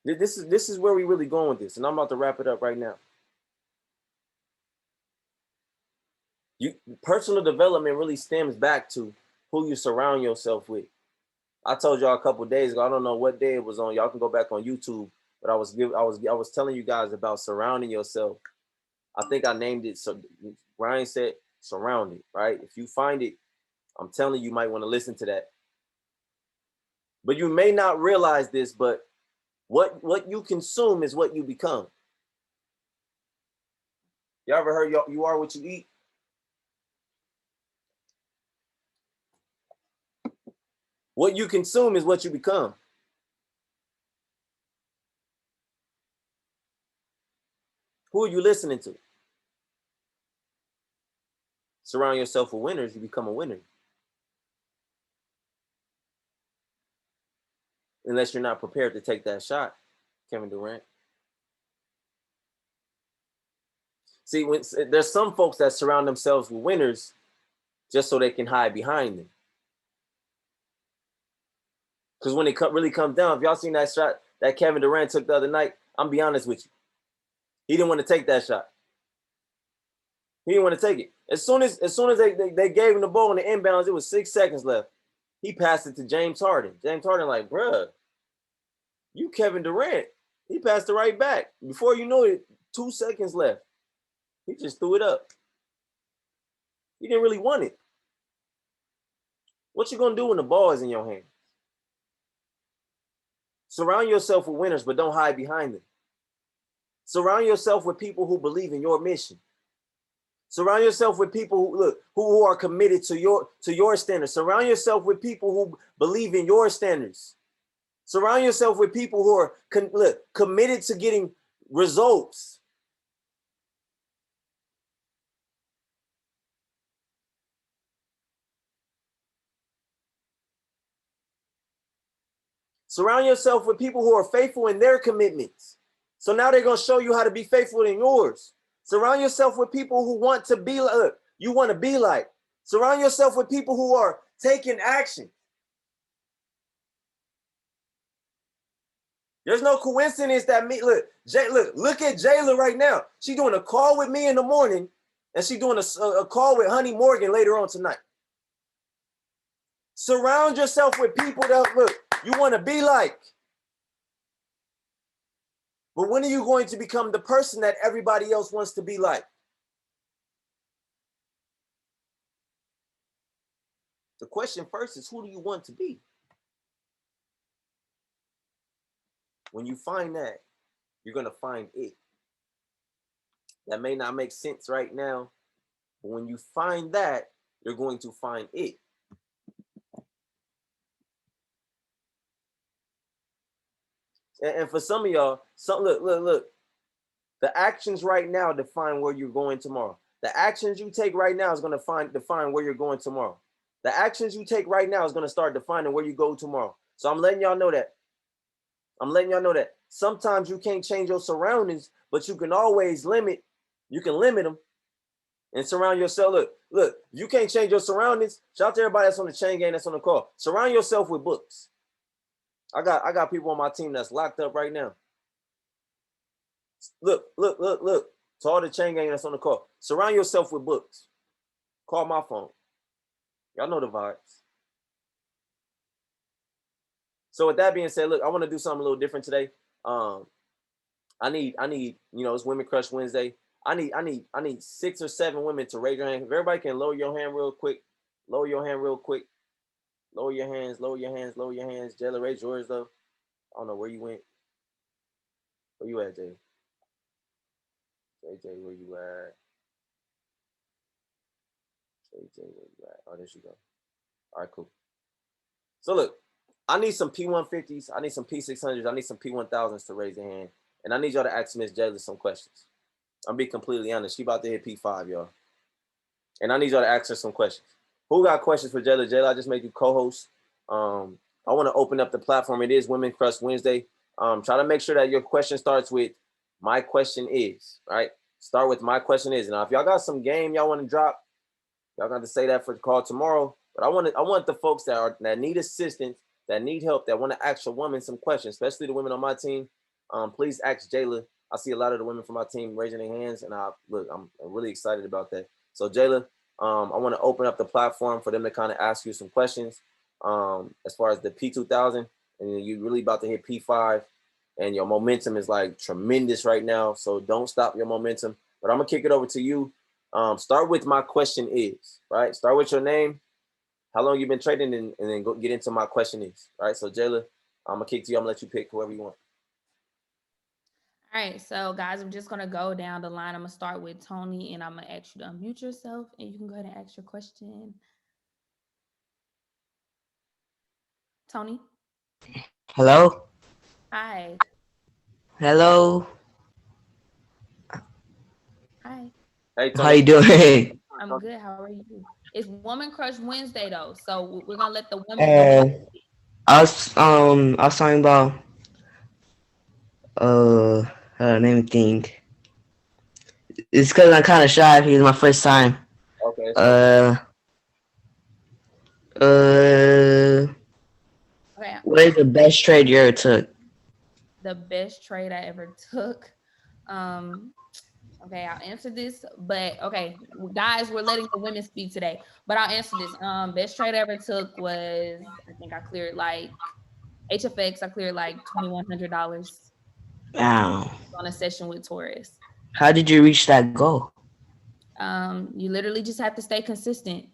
this is where we really going with this, and I'm about to wrap it up right now. Personal development really stems back to who you surround yourself with. I told y'all a couple days ago, I don't know what day it was on. Y'all can go back on YouTube, but I was telling you guys about surrounding yourself. I think I named it Grindset Surrounded, right? If you find it, I'm telling you, you might want to listen to that. But you may not realize this, but what you consume is what you become. Y'all ever heard you are what you eat? What you consume is what you become. Who are you listening to? Surround yourself with winners, you become a winner. Unless you're not prepared to take that shot, Kevin Durant. See, there's some folks that surround themselves with winners just so they can hide behind them. Because when it really comes down, if y'all seen that shot that Kevin Durant took the other night, I'm be honest with you. He didn't want to take that shot. He didn't want to take it. As soon as they gave him the ball in the inbounds, it was 6 seconds left. He passed it to James Harden. James Harden like, bruh, you Kevin Durant. He passed it right back. Before you know it, 2 seconds left. He just threw it up. He didn't really want it. What you gonna do when the ball is in your hand? Surround yourself with winners, but don't hide behind them. Surround yourself with people who believe in your mission. Surround yourself with people who are committed to your standards. Surround yourself with people who believe in your standards. Surround yourself with people who are committed to getting results. Surround yourself with people who are faithful in their commitments. So now they're going to show you how to be faithful in yours. Surround yourself with people who want to be like you want to be like. Surround yourself with people who are taking action. There's no coincidence that look at Jayla right now. She's doing a call with me in the morning, and she's doing a call with Honey Morgan later on tonight. Surround yourself with people that you want to be like. But when are you going to become the person that everybody else wants to be like? The question first is, who do you want to be? When you find that, you're going to find it. That may not make sense right now, but when you find that, you're going to find it. And for some of y'all, look. The actions right now define where you're going tomorrow. The actions you take right now is going to define where you're going tomorrow. The actions you take right now is going to start defining where you go tomorrow. So I'm letting y'all know that. Sometimes you can't change your surroundings, but you can always limit them and surround yourself. Look, you can't change your surroundings. Shout out to everybody that's on the chain gang, that's on the call. Surround yourself with books. I got people on my team that's locked up right now. Look. To all the chain gang that's on the call. Surround yourself with books. Call my phone. Y'all know the vibes. So with that being said, look, I want to do something a little different today. I need, it's Women Crush Wednesday. I need 6 or 7 women to raise your hand. If everybody can lower your hand real quick. Lower your hands. Jayla, raise yours though. I don't know where you went. Where you at, Jay? JJ, where you at? JJ, where you at? Oh, there she go. All right, cool. So look, I need some P150s. I need some P600s. I need some P1000s to raise their hand. And I need y'all to ask Miss Jayla some questions. I'm being completely honest. She about to hit P5, y'all. And I need y'all to ask her some questions. Who got questions for Jayla? Jayla, I just made you co-host. I want to open up the platform. It is Women Crush Wednesday. Try to make sure that your question starts with my question is, right? Start with my question is. Now, if y'all got some game y'all want to drop, y'all got to say that for the call tomorrow. But I want the folks that need assistance, that need help, that want to ask a woman some questions, especially the women on my team. Please ask Jayla. I see a lot of the women from my team raising their hands, and I'm really excited about that. So Jayla, I want to open up the platform for them to kind of ask you some questions as far as the P2000, and you're really about to hit P5, and your momentum is like tremendous right now. So don't stop your momentum. But I'm gonna kick it over to you. Start with my question is, right? Start with your name, how long you've been trading, and then go get into my question is, right? So Jayla, I'm gonna kick to you. I'm gonna let you pick whoever you want. All right, so guys, I'm just gonna go down the line. I'm gonna start with Tony, and I'm gonna ask you to unmute yourself, and you can go ahead and ask your question. Tony. Hello. Hi. Hello. Hi. Hey, Tony. How you doing? I'm good. How are you? It's Woman Crush Wednesday though, so we're gonna let the women. I was talking about let me think. It's because I'm kind of shy because it's my first time. Okay. Okay. What is the best trade you ever took? The best trade I ever took. Okay, I'll answer this, but okay, guys, we're letting the women speak today, but I'll answer this. Best trade I ever took was, I think I cleared like HFX. I cleared like $2,100 Wow. on a session with Taurus. How did you reach that goal? You literally just have to stay consistent.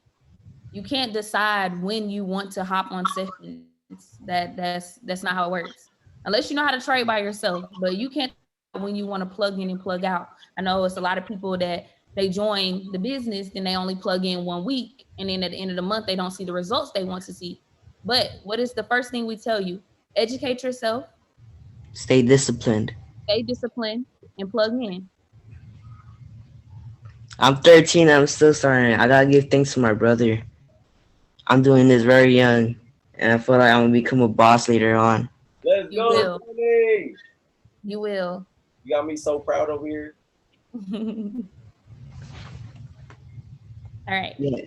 You can't decide when you want to hop on sessions. That's not how it works. Unless you know how to trade by yourself, but you can't decide when you want to plug in and plug out. I know it's a lot of people that they join the business, then they only plug in 1 week, and then at the end of the month they don't see the results they want to see. But what is the first thing we tell you? Educate yourself, Stay disciplined. stay disciplined, and plug in. I'm 13. I'm still starting. I gotta give thanks to my brother. I'm doing this very young, and I feel like I'm gonna become a boss later on. Let's You go, will. Tony. You will. You got me so proud over here. All right. Yeah.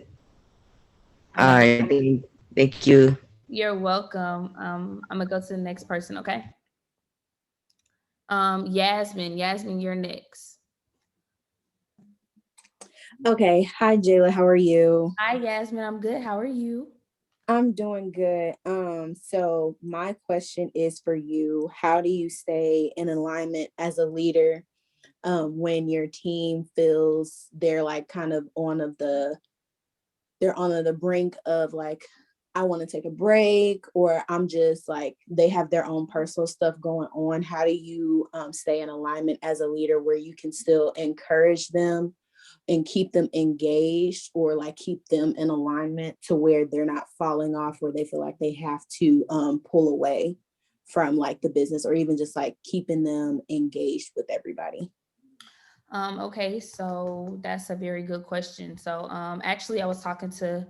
All right. Thank you. You're welcome. I'm gonna go to the next person, okay? Yasmin, you're next. Okay. Hi, Jayla. How are you? Hi, Yasmin. I'm good. How are you? I'm doing good. So my question is for you. How do you stay in alignment as a leader when your team feels they're like kind of they're on the brink of like, I want to take a break, or I'm just like, they have their own personal stuff going on. How do you stay in alignment as a leader where you can still encourage them and keep them engaged, or like keep them in alignment to where they're not falling off, where they feel like they have to pull away from like the business, or even just like keeping them engaged with everybody? Okay, so that's a very good question. So actually I was talking to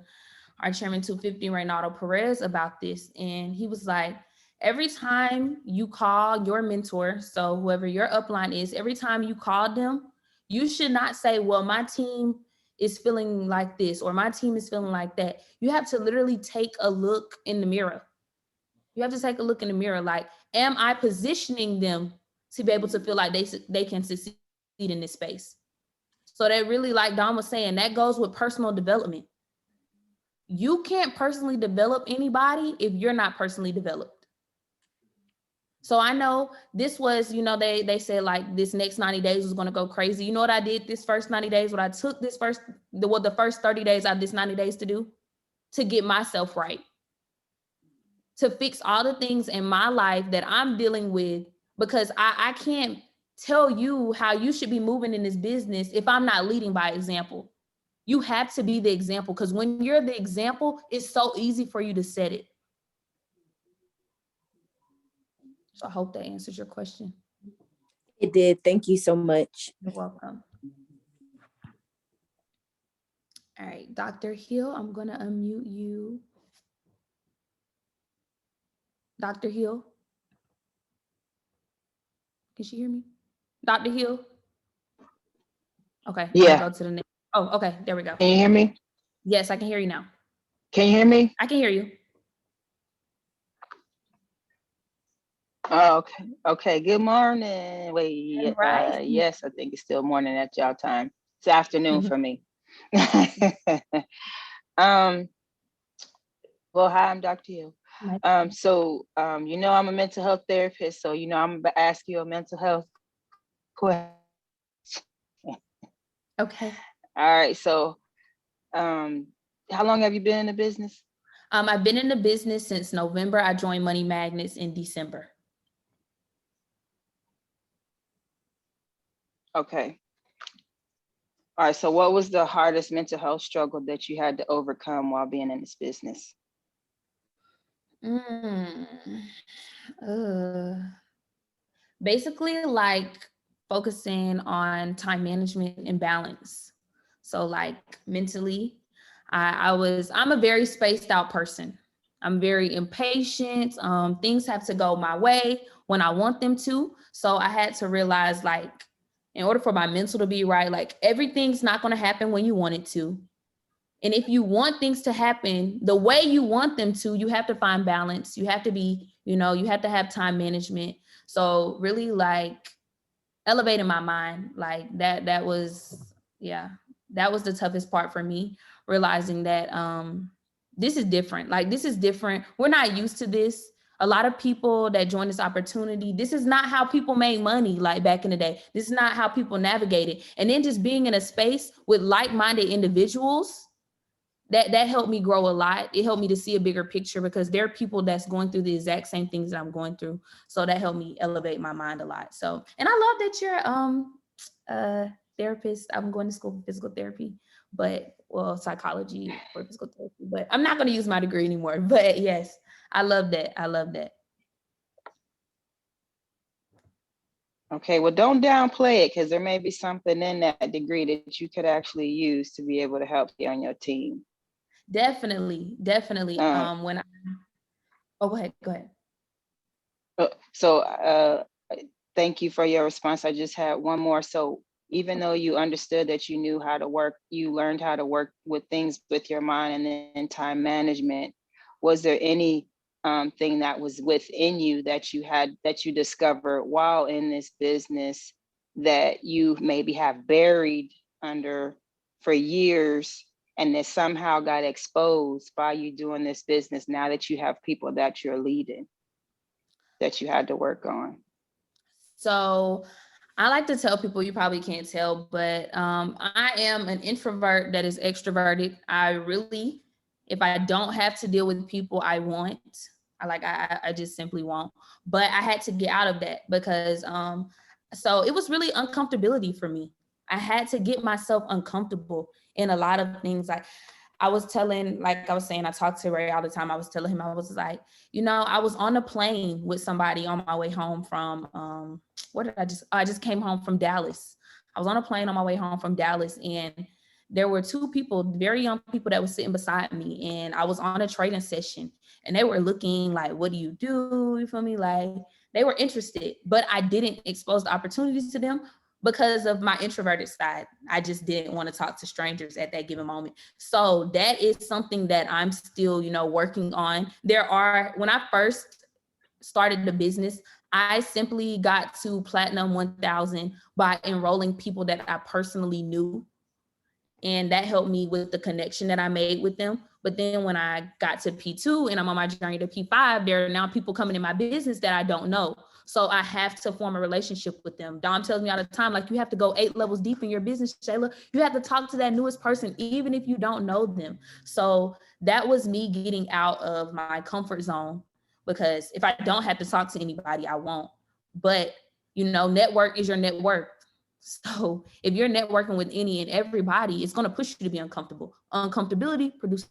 our chairman 250, Reynaldo Perez, about this, and he was like, every time you call your mentor, so whoever your upline is, every time you call them, you should not say, well, my team is feeling like this, or my team is feeling like that. You have to literally take a look in the mirror. You have to take a look in the mirror. Like, am I positioning them to be able to feel like they can succeed in this space? So that really, like Don was saying, that goes with personal development. You can't personally develop anybody if you're not personally developed. So I know this was, they said like this next 90 days was going to go crazy. You know what I did this first 90 days? What I took the first 30 days out of this 90 days to do? To get myself right. To fix all the things in my life that I'm dealing with, because I can't tell you how you should be moving in this business if I'm not leading by example. You have to be the example, because when you're the example, it's so easy for you to set it. So I hope that answers your question. It did. Thank you so much. You're welcome. All right, Dr. Hill, I'm going to unmute you. Dr. Hill? Can she hear me? Dr. Hill? Okay. Yeah. I'm gonna go to the next. Oh, okay. There we go. Can you hear me? Yes, I can hear you now. Can you hear me? I can hear you. Oh, okay. Okay. Good morning. Wait. Right. Yes, I think it's still morning at y'all time. It's afternoon for me. Well, hi, I'm Dr. Hill. So I'm a mental health therapist. So I'm gonna ask you a mental health question. Okay. All right. So, how long have you been in the business? I've been in the business since November. I joined Money Magnets in December. Okay. All right. So what was the hardest mental health struggle that you had to overcome while being in this business? Basically, like focusing on time management and balance. So like mentally, I'm a very spaced out person. I'm very impatient. Things have to go my way when I want them to. So I had to realize, like, in order for my mental to be right, like everything's not going to happen when you want it to. And if you want things to happen the way you want them to, you have to find balance. You have to be, you have to have time management. So really like elevating my mind, like that was the toughest part for me, realizing that this is different. Like this is different. We're not used to this. A lot of people that join this opportunity, this is not how people made money like back in the day. This is not how people navigated. And then just being in a space with like-minded individuals, that helped me grow a lot. It helped me to see a bigger picture because there are people that's going through the exact same things that I'm going through. So that helped me elevate my mind a lot. So, and I love that you're a therapist. I'm going to school for physical therapy, but psychology for physical therapy, but I'm not going to use my degree anymore. But yes, I love that. I love that. Okay, well, don't downplay it because there may be something in that degree that you could actually use to be able to help you on your team. Definitely. Go ahead. So thank you for your response. I just had one more. So even though you understood that you knew how to work, you learned how to work with things with your mind and then time management, was there any thing that was within you that you discovered while in this business that you maybe have buried under for years and that somehow got exposed by you doing this business now that you have people that you're leading that you had to work on? So I like to tell people, you probably can't tell, but I am an introvert that is extroverted. I really, if I don't have to deal with people I want, I just simply won't. But I had to get out of that because so it was really uncomfortability for me. I had to get myself uncomfortable in a lot of things. Like I was saying, I talk to Ray all the time. I was telling him, I was like, I was on a plane with somebody on my way home from, I just came home from Dallas. I was on a plane on my way home from Dallas, and there were two people, very young people that were sitting beside me, and I was on a trading session, and they were looking like, what do you do? You feel me? Like they were interested, but I didn't expose the opportunities to them because of my introverted side. I just didn't want to talk to strangers at that given moment. So that is something that I'm still, working on. When I first started the business, I simply got to Platinum 1000 by enrolling people that I personally knew. And that helped me with the connection that I made with them. But then when I got to P2 and I'm on my journey to P5, there are now people coming in my business that I don't know. So I have to form a relationship with them. Dom tells me all the time, like, you have to go 8 levels deep in your business, Shayla. You have to talk to that newest person, even if you don't know them. So that was me getting out of my comfort zone, because if I don't have to talk to anybody, I won't. But, network is your net worth. So if you're networking with any and everybody, it's going to push you to be uncomfortable. Uncomfortability produces.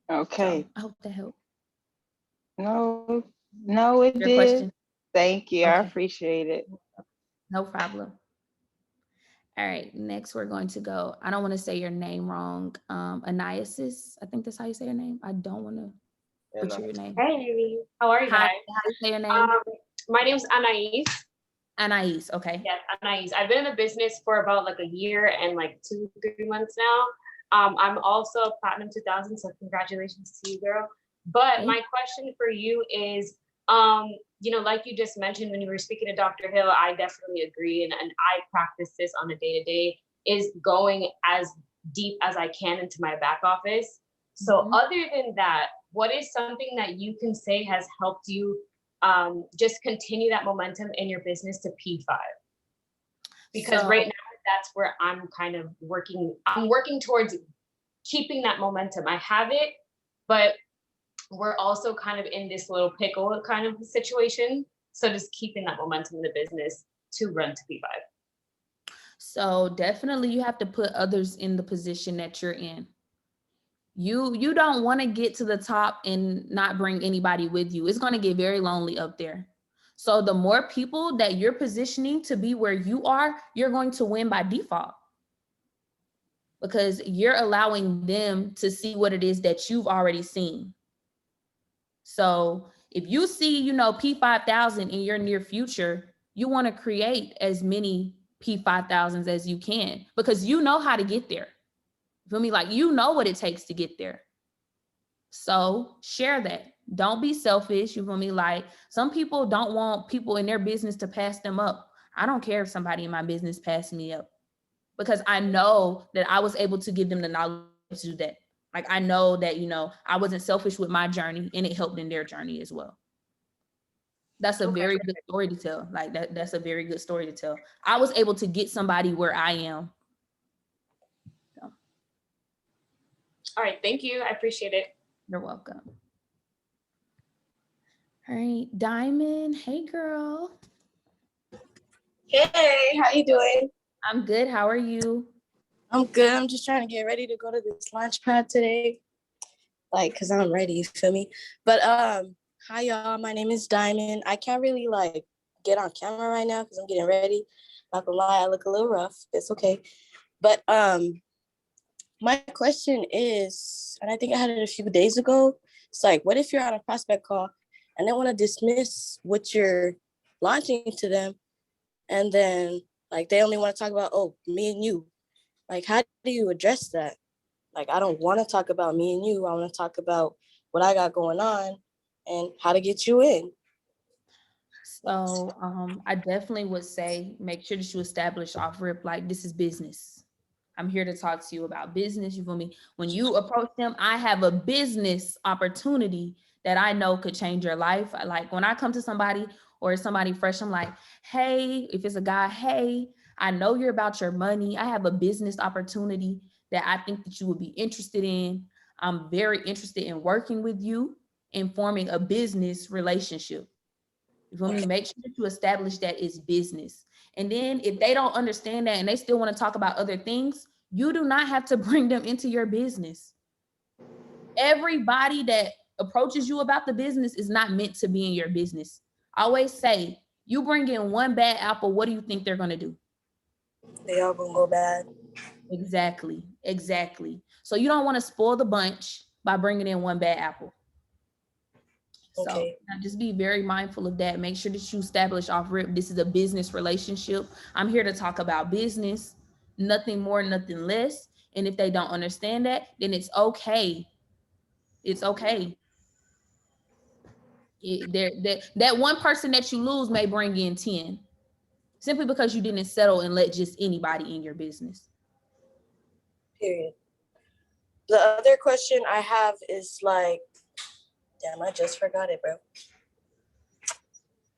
Okay. So I hope that helped. No, it did. Question? Thank you. Okay. I appreciate it. No problem. All right, next we're going to go. I don't want to say your name wrong. Aniasis, I think that's how you say your name. I don't want to butcher your name. Hey, Amy. How are you guys? How do you say your name? My name's Anais. Anais, okay. Yeah, Anais. I've been in the business for about like a year and like 2-3 months now. I'm also Platinum 2000, so congratulations to you, girl. But my question for you is, like you just mentioned when you were speaking to Dr. Hill, I definitely agree, and I practice this on a day-to-day, is going as deep as I can into my back office. So other than that, what is something that you can say has helped you just continue that momentum in your business to P5? Because right now, that's where I'm kind of working. I'm working towards keeping that momentum. I have it, but we're also kind of in this little pickle kind of situation. So just keeping that momentum in the business to run to P5. So definitely you have to put others in the position that you're in. You don't want to get to the top and not bring anybody with you. It's going to get very lonely up there. So the more people that you're positioning to be where you are, you're going to win by default, because you're allowing them to see what it is that you've already seen. So if you see, P5000 in your near future, you want to create as many P5000s as you can, because you know how to get there. You feel me? Like, you know what it takes to get there. So share that. Don't be selfish. You feel me? Like, some people don't want people in their business to pass them up. I don't care if somebody in my business passed me up, because I know that I was able to give them the knowledge to do that. Like, I know that, I wasn't selfish with my journey, and it helped in their journey as well. That's a very good story to tell. Like, that's a very good story to tell. I was able to get somebody where I am All right, thank you. I appreciate it. You're welcome. All right, Diamond. Hey, girl. Hey, how you doing? I'm good. How are you? I'm good. I'm just trying to get ready to go to this launch pad today. Like, cause I'm ready, you feel me? But hi y'all. My name is Diamond. I can't really like get on camera right now because I'm getting ready. Not gonna lie, I look a little rough. It's okay. But my question is, and I think I had it a few days ago. It's like, what if you're on a prospect call and they want to dismiss what you're launching to them, and then like they only want to talk about, oh, me and you. Like, how do you address that? Like, I don't want to talk about me and you. I want to talk about what I got going on and how to get you in. So I definitely would say make sure that you establish off rip, like, this is business. I'm here to talk to you about business. You feel me? When you approach them, I have a business opportunity that I know could change your life. Like when I come to somebody or somebody fresh, I'm like, hey, if it's a guy, hey, I know you're about your money. I have a business opportunity that I think that you would be interested in. I'm very interested in working with you and forming a business relationship. You feel me? Make sure that you establish that it's business. And then if they don't understand that and they still want to talk about other things, you do not have to bring them into your business. Everybody that approaches you about the business is not meant to be in your business. I always say, you bring in one bad apple, what do you think they're going to do? They all gonna go bad. Exactly. So you don't want to spoil the bunch by bringing in one bad apple. Okay. So just be very mindful of that. Make sure that you establish off rip, this is a business relationship. I'm here to talk about business, nothing more, nothing less. And if they don't understand that, then it's okay. It's okay. That one person that you lose may bring in 10, simply because you didn't settle and let just anybody in your business. Period. The other question I have is like, damn, I just forgot it, bro.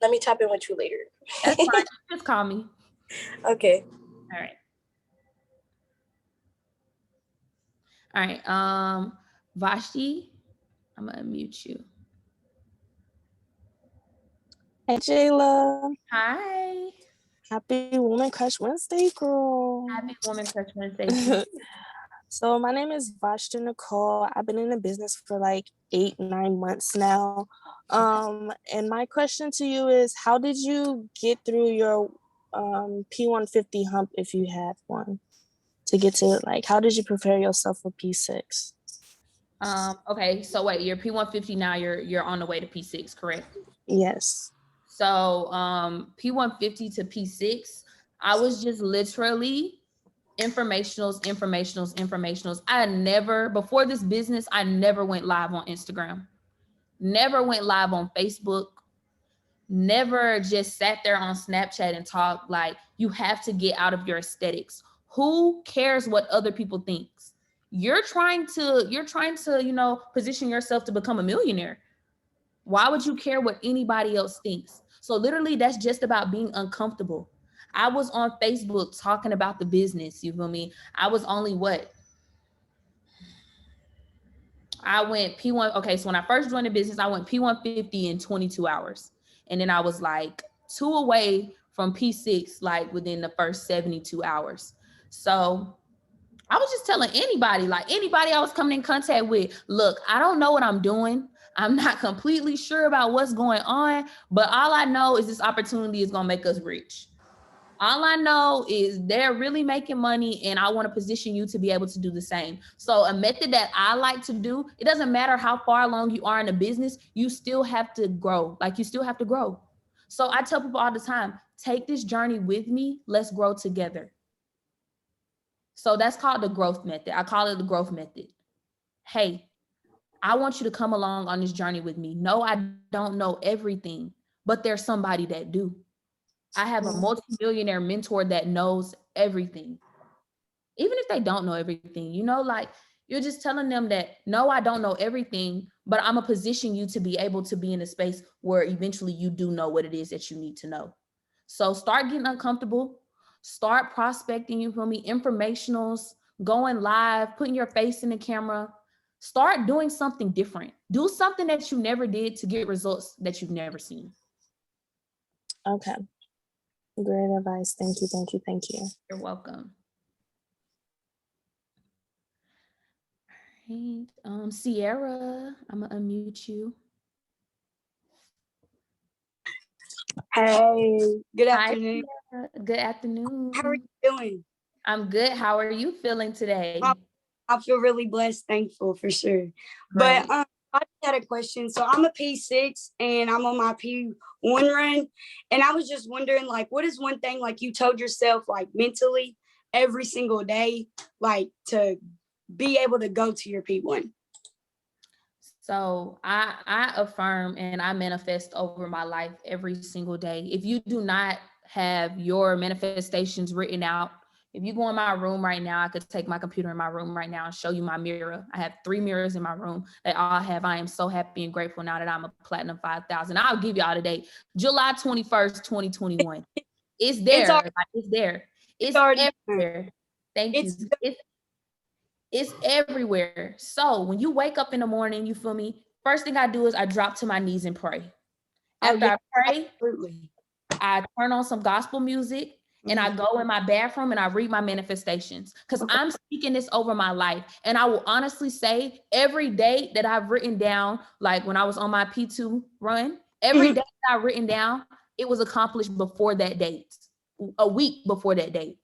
Let me tap in with you later. That's fine. Just call me. Okay. All right. Vashti, I'm gonna unmute you. Hey, Jayla. Hi. Happy Woman Crush Wednesday, girl. Happy Woman Crush Wednesday. So my name is Vashti Nicole. I've been in the business for like 8-9 months now. And my question to you is, how did you get through your P150 hump, if you had one, to get to it? Like, how did you prepare yourself for P6? Okay, so wait, you're P150 now, you're on the way to P6, correct? Yes. So P150 to P6, I was just literally informationals. Before this business, I never went live on Instagram, never went live on Facebook, never just sat there on Snapchat and talked. Like, you have to get out of your aesthetics. Who cares what other people think? You're trying to, position yourself to become a millionaire. Why would you care what anybody else thinks? So literally, that's just about being uncomfortable. I was on Facebook talking about the business, you feel me? I was only I went P1. Okay, so when I first joined the business, I went P150 in 22 hours. And then I was like 2 away from P6, like within the first 72 hours. So I was just telling anybody I was coming in contact with, look, I don't know what I'm doing. I'm not completely sure about what's going on, but all I know is this opportunity is going to make us rich. All I know is they're really making money, and I want to position you to be able to do the same. So a method that I like to do, it doesn't matter how far along you are in a business, you still have to grow. Like, you still have to grow. So I tell people all the time, take this journey with me. Let's grow together. So that's called the growth method. I call it the growth method. Hey, I want you to come along on this journey with me. No, I don't know everything, but there's somebody that do. I have a multi-millionaire mentor that knows everything. Even if they don't know everything, like, you're just telling them that, no, I don't know everything, but I'm gonna position you to be able to be in a space where eventually you do know what it is that you need to know. So start getting uncomfortable, start prospecting, you feel me, informationals, going live, putting your face in the camera. Start doing something different. Do something that you never did to get results that you've never seen. Okay. Great advice. Thank you, thank you, thank you. You're welcome. All right. Sierra, I'm gonna unmute you. Hey, good Hi, afternoon. Sierra. Good afternoon. How are you doing? I'm good. How are you feeling today? I feel really blessed, thankful for sure. Great. But I just had a question. So I'm a P6 and I'm on my P1 run. And I was just wondering, like, what is one thing like you told yourself, like mentally every single day, like to be able to go to your P1? So I affirm and I manifest over my life every single day. If you do not have your manifestations written out, if you go in my room right now, I could take my computer in my room right now and show you my mirror. I have 3 mirrors in my room. They all have, I am so happy and grateful now that I'm a platinum 5,000. I'll give y'all the date, July 21st, 2021. It's there. It's there. It's everywhere. Thank you. It's everywhere. So when you wake up in the morning, you feel me? First thing I do is I drop to my knees and pray. After I pray, I turn on some gospel music and I go in my bathroom and I read my manifestations because I'm speaking this over my life. And I will honestly say every day that I've written down, like when I was on my P2 run, every day that I've written down, it was accomplished before that date, a week before that date.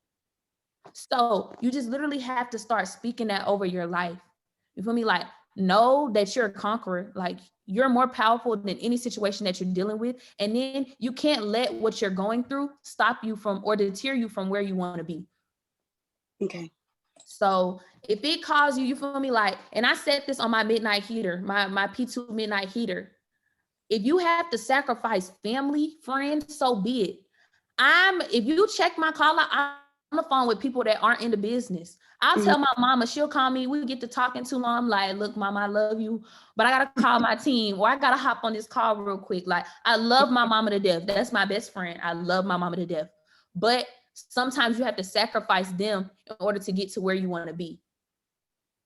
So you just literally have to start speaking that over your life. You feel me? Like, know that you're a conqueror. Like, you're more powerful than any situation that you're dealing with. And then you can't let what you're going through stop you from or deter you from where you want to be. Okay. So if it calls you, you feel me? Like, and I set this on my midnight heater, my P2 midnight heater. If you have to sacrifice family, friends, so be it. If you check my call out, I'm on the phone with people that aren't in the business. I'll tell my mama, she'll call me, we get to talking too long. I'm like, look, mama, I love you, but I gotta call my team or I gotta hop on this call real quick. Like, I love my mama to death. That's my best friend. I love my mama to death. But sometimes you have to sacrifice them in order to get to where you wanna be.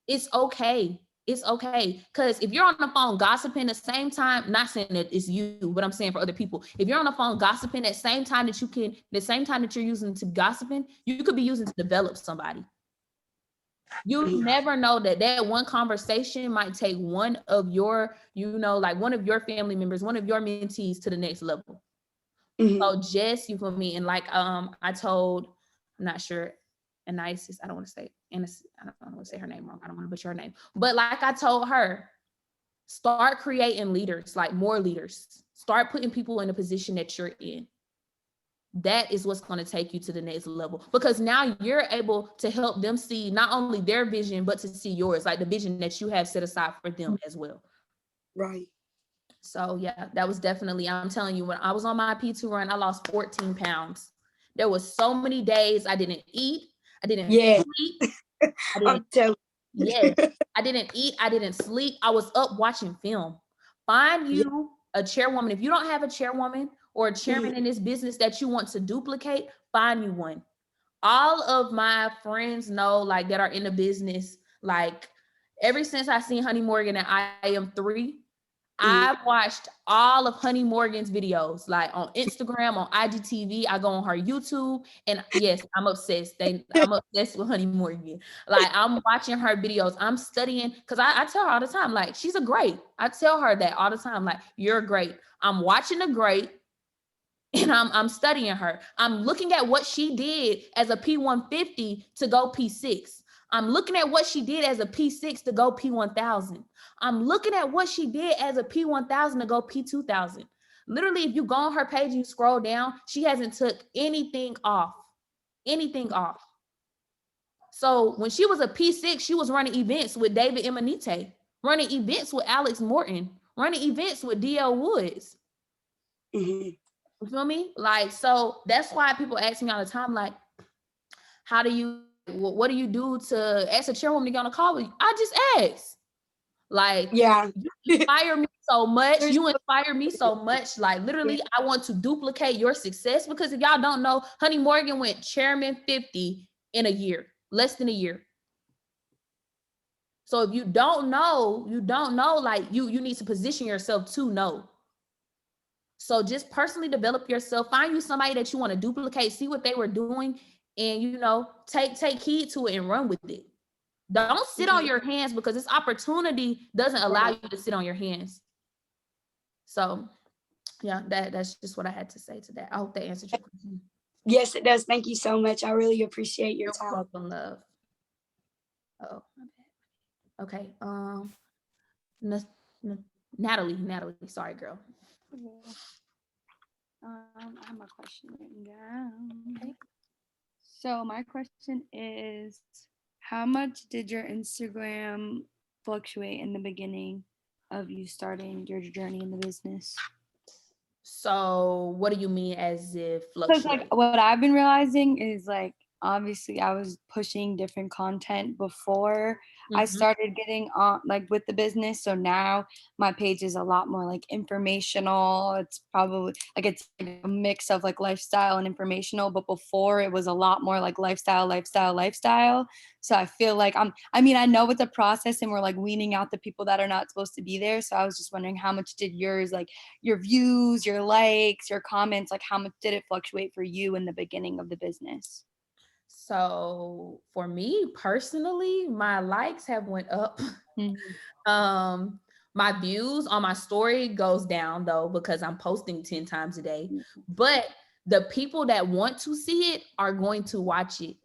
It's okay. It's okay. Because if you're on the phone gossiping the same time, not saying that it's you, but I'm saying for other people, if you're on the phone gossiping at the same time that you're using to gossiping, you could be using to develop somebody. You never know that one conversation might take one of your, like one of your family members, one of your mentees to the next level. So Jess, you feel me? And like I told, I'm not sure, Anisis, I don't want to say her name wrong. I don't want to butcher her name. But like I told her, start creating leaders, like more leaders. Start putting people in the position that you're in. That is what's going to take you to the next level, because now you're able to help them see not only their vision, but to see yours, like the vision that you have set aside for them as well. Right. So yeah, that was definitely, I'm telling you, when I was on my P2 run, I lost 14 pounds. There was so many days I didn't eat. I didn't sleep. I didn't eat. I didn't sleep. I was up watching film. Find you a chairwoman. If you don't have a chairwoman or a chairman in this business that you want to duplicate, find you one. All of my friends know, like, that are in the business, like, ever since I seen Honey Morgan and I Am 3, I've watched all of Honey Morgan's videos, like on Instagram, on IGTV. I go on her YouTube, and yes, I'm obsessed. I'm obsessed with Honey Morgan. Like, I'm watching her videos. I'm studying, because I tell her all the time, like, she's a great. I tell her that all the time, like, you're great. I'm watching a great, and I'm studying her. I'm looking at what she did as a P150 to go P6. I'm looking at what she did as a P6 to go P1000. I'm looking at what she did as a P1000 to go P2000. Literally, if you go on her page and you scroll down, she hasn't took anything off. So when she was a P6, she was running events with David Emanite, running events with Alex Morton, running events with DL Woods. You feel me? Like, so that's why people ask me all the time, like, what do you do to ask a chairwoman to get on a call with you? I just ask. Like, you inspire me so much. You inspire me so much. Like, literally, I want to duplicate your success, because if y'all don't know, Honey Morgan went chairman 50 in a year, less than a year. So if you don't know, like you need to position yourself to know. So just personally develop yourself, find you somebody that you want to duplicate, see what they were doing, and take heed to it and run with it. Don't sit on your hands, because this opportunity doesn't allow you to sit on your hands. So yeah, that's just what I had to say to that. I hope that answered your question. Yes, it does. Thank you so much. I really appreciate your time. Welcome, love. Oh, my bad. Okay. Natalie. Sorry, girl. I have my question written down. Okay. So my question is, how much did your Instagram fluctuate in the beginning of you starting your journey in the business? So what do you mean as if Because like what I've been realizing is like, obviously I was pushing different content before I started getting on like with the business. So now my page is a lot more like informational. It's probably like it's a mix of like lifestyle and informational, but before it was a lot more like lifestyle. So I feel like I know it's a process and we're like weaning out the people that are not supposed to be there. So I was just wondering, how much did yours, like your views, your likes, your comments, like how much did it fluctuate for you in the beginning of the business? So for me personally, my likes have went up. My views on my story goes down though, because I'm posting 10 times a day. But the people that want to see it are going to watch it.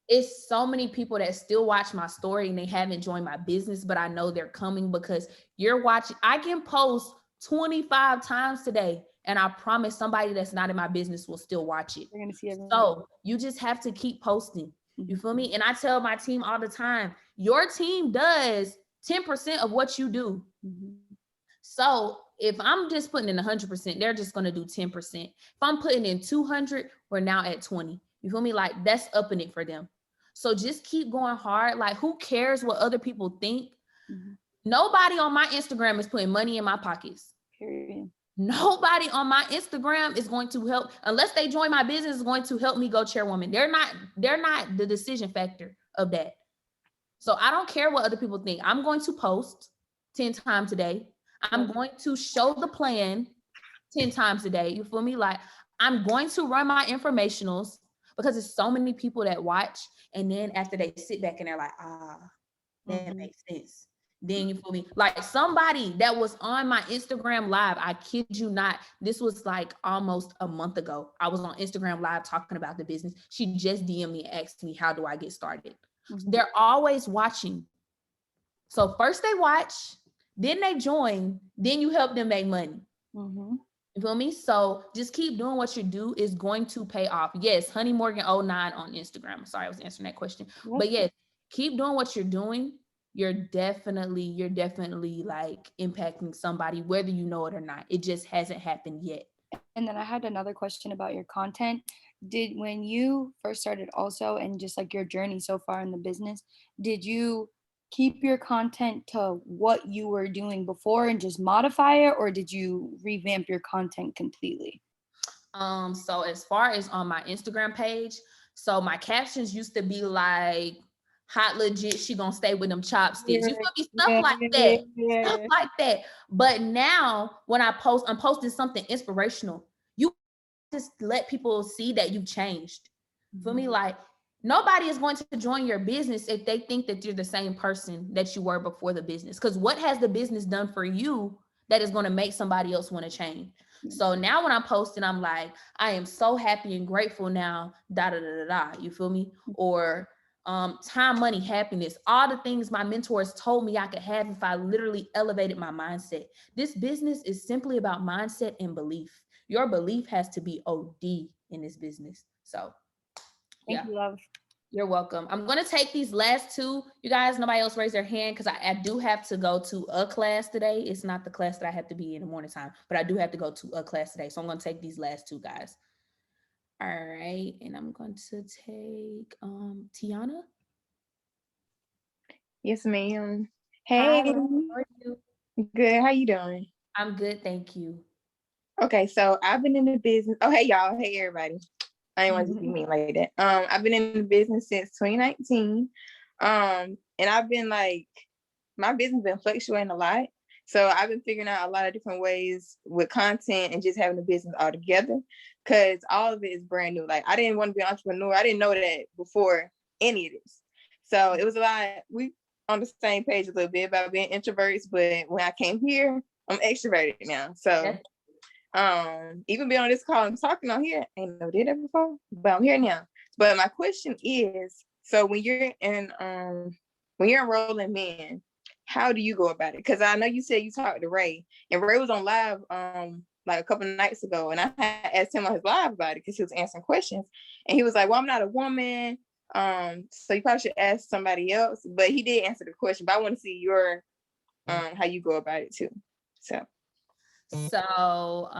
It's so many people that still watch my story and they haven't joined my business, but I know they're coming because you're watching. I can post 25 times today, and I promise somebody that's not in my business will still watch it. You're gonna see everyone. So you just have to keep posting. You feel me? And I tell my team all the time, your team does 10% of what you do. So if I'm just putting in 100%, they're just going to do 10%. If I'm putting in 200, we're now at 20. You feel me? Like that's upping it for them. So just keep going hard. Like who cares what other people think? Nobody on my Instagram is putting money in my pockets. Period. Nobody on my Instagram is going to help, unless they join my business, is going to help me go chairwoman. They're not the decision factor of that. So I don't care what other people think. I'm going to post 10 times a day. I'm going to show the plan 10 times a day. You feel me? Like I'm going to run my informationals, because there's so many people that watch, and then after they sit back and they're like, that makes sense. Then you feel me? Like somebody that was on my Instagram live, I kid you not, this was like almost a month ago. I was on Instagram live talking about the business. She just DM'd me and asked me, how do I get started? They're always watching. So first they watch, then they join, then you help them make money. You feel me? So just keep doing what you do, is going to pay off. Yes, Honey Morgan 09 on Instagram. Sorry, I was answering that question. But yes, keep doing what you're doing. You're definitely like impacting somebody, whether you know it or not. It just hasn't happened yet. And then I had another question about your content. When you first started also, and just like your journey so far in the business, did you keep your content to what you were doing before and just modify it, or did you revamp your content completely? So as far as on my Instagram page, so my captions used to be like, hot legit, she gonna stay with them chopsticks. You feel me? Stuff like that. But now when I post, I'm posting something inspirational. You just let people see that you've changed. For me, like nobody is going to join your business if they think that you're the same person that you were before the business. Because what has the business done for you that is going to make somebody else want to change? So now when I'm posting, I'm like, I am so happy and grateful now, you feel me? Or time, money, happiness, all the things my mentors told me I could have if I literally elevated my mindset. This business is simply about mindset and belief. Your belief has to be OD in this business. So Thank you, love. You're welcome. I'm going to take these last two. You guys, nobody else raise their hand, because I do have to go to a class today. It's not the class that I have to be in the morning time, but I do have to go to a class today. So I'm going to take these last two guys. All right. And I'm going to take Tiana. Yes, ma'am. Hey. Hi, how are you? Good. How you doing? I'm good. Thank you. Okay. So I've been in the business. Oh, hey, y'all. Hey, everybody. I didn't want to be mean like that. I've been in the business since 2019. And I've been like, my business been fluctuating a lot. So I've been figuring out a lot of different ways with content and just having a business all together, because all of it is brand new. Like I didn't want to be an entrepreneur. I didn't know that before any of this. So it was a lot. We on the same page a little bit about being introverts, but when I came here, I'm extroverted now. So even being on this call and talking on here, I ain't never did that before, but I'm here now. But my question is, so when you're enrolling men, how do you go about it? Because I know you said you talked to Ray, and Ray was on live like a couple of nights ago, and I had asked him on his live about it because he was answering questions, and he was like, "Well, I'm not a woman, so you probably should ask somebody else." But he did answer the question. But I want to see your how you go about it too. So,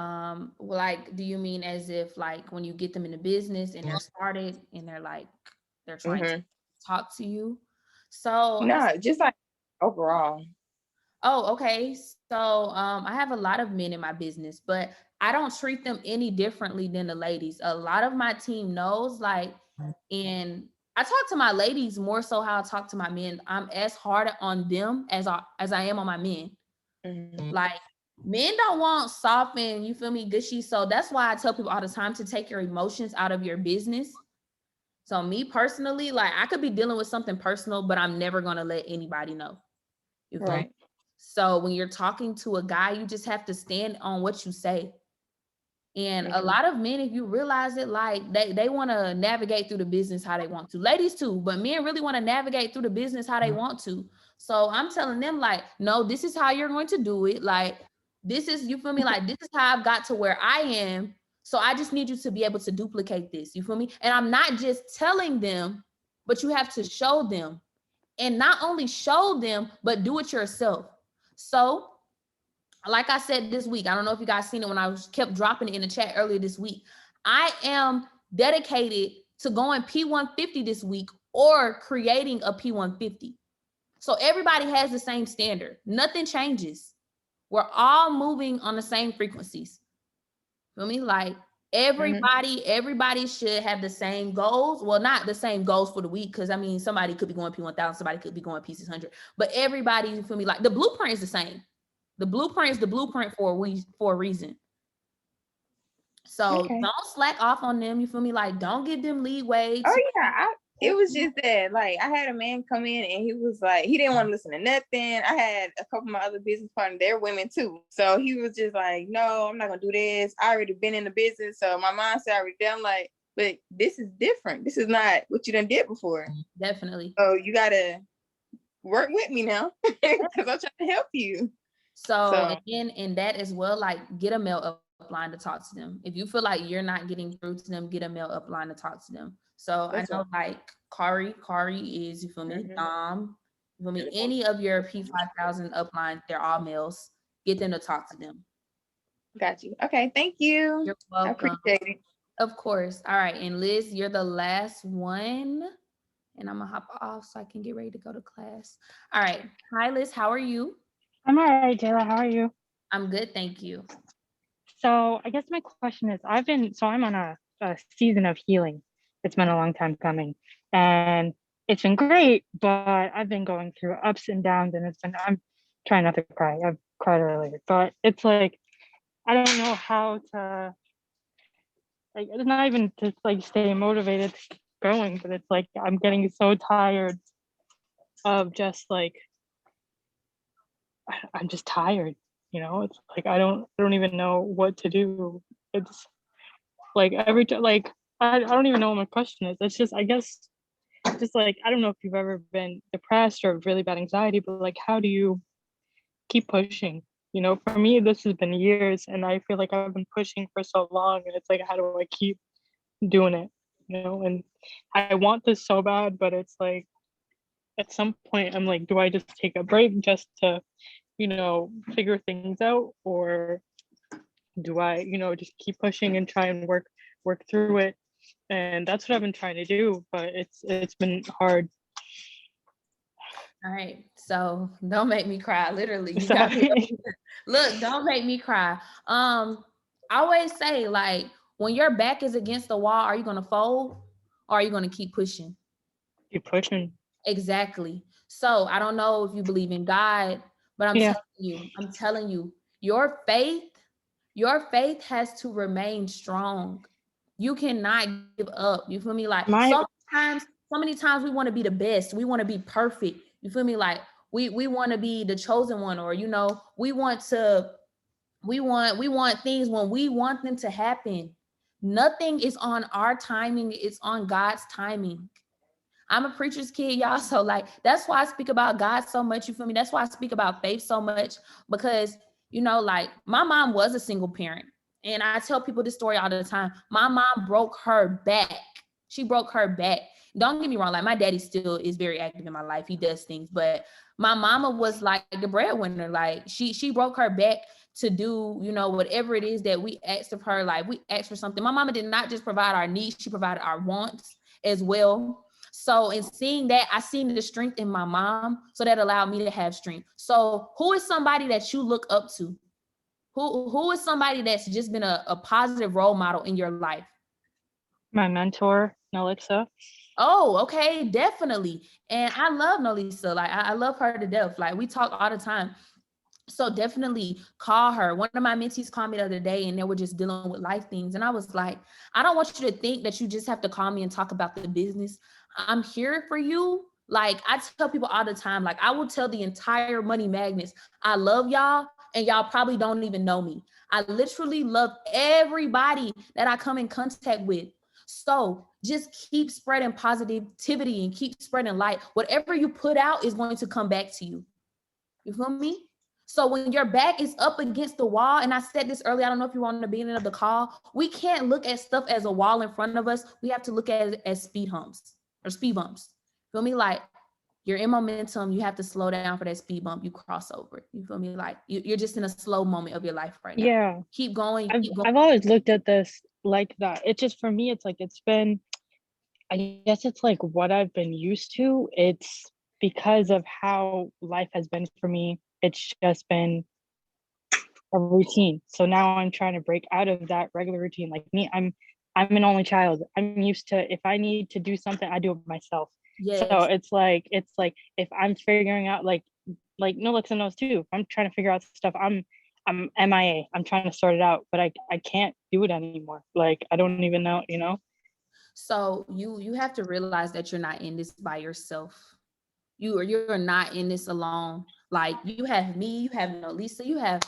like, do you mean as if like when you get them in the business and they're started and they're trying to talk to you? So no, just like overall. Oh, okay. So I have a lot of men in my business, but I don't treat them any differently than the ladies. A lot of my team knows, and I talk to my ladies more so how I talk to my men. I'm as hard on them as I am on my men. Like men don't want soft and, you feel me, gushy. So that's why I tell people all the time to take your emotions out of your business. So me personally, like I could be dealing with something personal, but I'm never gonna let anybody know. You feel me? So when you're talking to a guy, you just have to stand on what you say. And a lot of men, if you realize it, like they want to navigate through the business how they want to. Ladies too, but men really want to navigate through the business how they want to. So I'm telling them like, no, this is how you're going to do it. Like, this is, you feel me? Like, this is how I've got to where I am. So I just need you to be able to duplicate this. You feel me? And I'm not just telling them, but you have to show them. And not only show them, but do it yourself. So like I said this week, I don't know if you guys seen it when I kept dropping it in the chat earlier this week. I am dedicated to going P150 this week or creating a P150. So everybody has the same standard. Nothing changes. We're all moving on the same frequencies. Feel me? Like everybody should have the same goals. Well, not the same goals for the week, because I mean, somebody could be going P1000, somebody could be going P600, but everybody, you feel me? Like the blueprint is the same. The blueprint is the blueprint for a reason. So don't slack off on them. You feel me? Like, don't give them leeway. Oh yeah, it was just that. Like, I had a man come in and he was like, he didn't want to listen to nothing. I had a couple of my other business partners, they're women too. So he was just like, no, I'm not gonna do this. I already been in the business, so my mindset already done. Like, but this is different. This is not what you done did before. Definitely. So you gotta work with me now because I'm trying to help you. So again, in that as well, like get a male upline to talk to them. If you feel like you're not getting through to them, get a male upline to talk to them. So I know like Kari is, you feel me, Dom, you feel me, any of your P5000 upline, they're all males. Get them to talk to them. Got you. Okay, thank you. You're welcome. I appreciate it. Of course. All right, and Liz, you're the last one. And I'm gonna hop off so I can get ready to go to class. All right. Hi, Liz. How are you? I'm all right, Jayla. How are you? I'm good, thank you. So I guess my question is, I'm on a season of healing. It's been a long time coming, and it's been great, but I've been going through ups and downs, and I'm trying not to cry. I've cried earlier, but it's like, I don't know how to, like, it's not even to like stay motivated going, but it's like, I'm getting so tired of just like, I'm just tired, you know. It's like I don't even know what to do. It's like every time, like I don't even know what my question is. It's just, I guess, just like, I don't know if you've ever been depressed or really bad anxiety, but like, how do you keep pushing? You know, for me, this has been years, and I feel like I've been pushing for so long, and it's like, how do I keep doing it? You know, and I want this so bad, but it's like, at some point, I'm like, do I just take a break just to, you know, figure things out, or do I, you know, just keep pushing and try and work through it? And that's what I've been trying to do, but it's been hard. All right, so don't make me cry. Literally, you got me. Look, don't make me cry. I always say, like, when your back is against the wall, are you gonna fold or are you gonna keep pushing? Keep pushing. Exactly. So I don't know if you believe in God, but I'm telling you, your faith has to remain strong. You cannot give up. You feel me? Like so many times we want to be the best. We want to be perfect. You feel me? Like we want to be the chosen one, or we want things when we want them to happen. Nothing is on our timing, it's on God's timing. I'm a preacher's kid, y'all. So like, that's why I speak about God so much. You feel me? That's why I speak about faith so much, because, like my mom was a single parent. And I tell people this story all the time. My mom broke her back. She broke her back. Don't get me wrong. Like my daddy still is very active in my life. He does things, but my mama was like the breadwinner. Like she broke her back to do, whatever it is that we asked of her. Like we asked for something. My mama did not just provide our needs. She provided our wants as well. So in seeing that, I seen the strength in my mom, so that allowed me to have strength. So who is somebody that you look up to? Who is somebody that's just been a positive role model in your life? My mentor, Nolixa. Oh, okay, definitely. And I love Nolisa. Like I love her to death. Like we talk all the time. So definitely call her. One of my mentees called me the other day and they were just dealing with life things. And I was like, I don't want you to think that you just have to call me and talk about the business. I'm here for you. Like I tell people all the time, like I will tell the entire Money Magnets, I love y'all and y'all probably don't even know me. I literally love everybody that I come in contact with. So just keep spreading positivity and keep spreading light. Whatever you put out is going to come back to you. You feel me? So when your back is up against the wall, and I said this earlier, I don't know if you want to be in of the call, we can't look at stuff as a wall in front of us. We have to look at it as speed humps or speed bumps. Feel me? Like you're in momentum, you have to slow down for that speed bump, you cross over. You feel me? Like you're just in a slow moment of your life right now. Yeah. Keep going. I've always looked at this like that. It's just, for me, it's like, it's been, I guess it's like what I've been used to. It's because of how life has been for me. It's just been a routine. So now I'm trying to break out of that regular routine. Like me, I'm an only child. I'm used to, if I need to do something, I do it myself. Yes. So it's like if I'm figuring out like Nolixa knows too. I'm trying to figure out stuff. I'm MIA. I'm trying to sort it out, but I can't do it anymore. Like I don't even know, So you have to realize that you're not in this by yourself. You're not in this alone. Like you have me, you have Nolisa, you have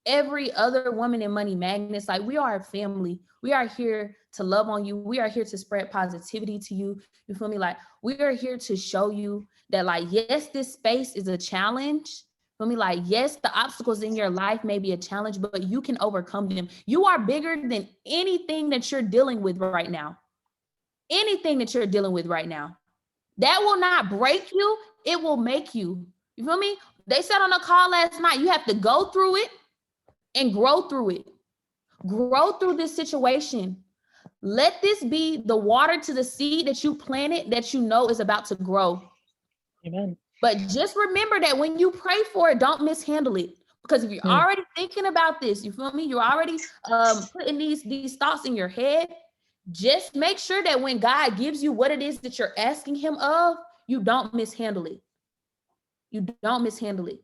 every other woman in Money Magnets. Like we are a family. We are here to love on you. We are here to spread positivity to you. You feel me? Like we are here to show you that, like, yes, this space is a challenge. Feel me? Like, yes, the obstacles in your life may be a challenge, but you can overcome them. You are bigger than anything that you're dealing with right now. Anything that you're dealing with right now. That will not break you. It will make you. You feel me? They said on a call last night, you have to go through it and grow through it. Grow through this situation. Let this be the water to the seed that you planted that you know is about to grow. Amen. But just remember that when you pray for it, don't mishandle it. Because if you're already thinking about this, you feel me? You're already putting these thoughts in your head. Just make sure that when God gives you what it is that you're asking him of, you don't mishandle it. You don't mishandle it.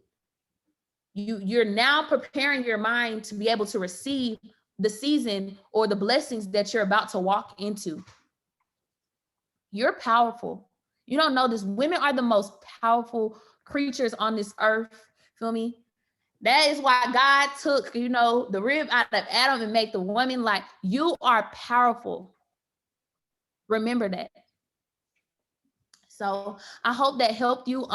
You're now preparing your mind to be able to receive the season or the blessings that you're about to walk into. You're powerful. You don't know this. Women are the most powerful creatures on this earth. Feel me? That is why God took, the rib out of Adam and made the woman. Like, you are powerful. Remember that. So I hope that helped you.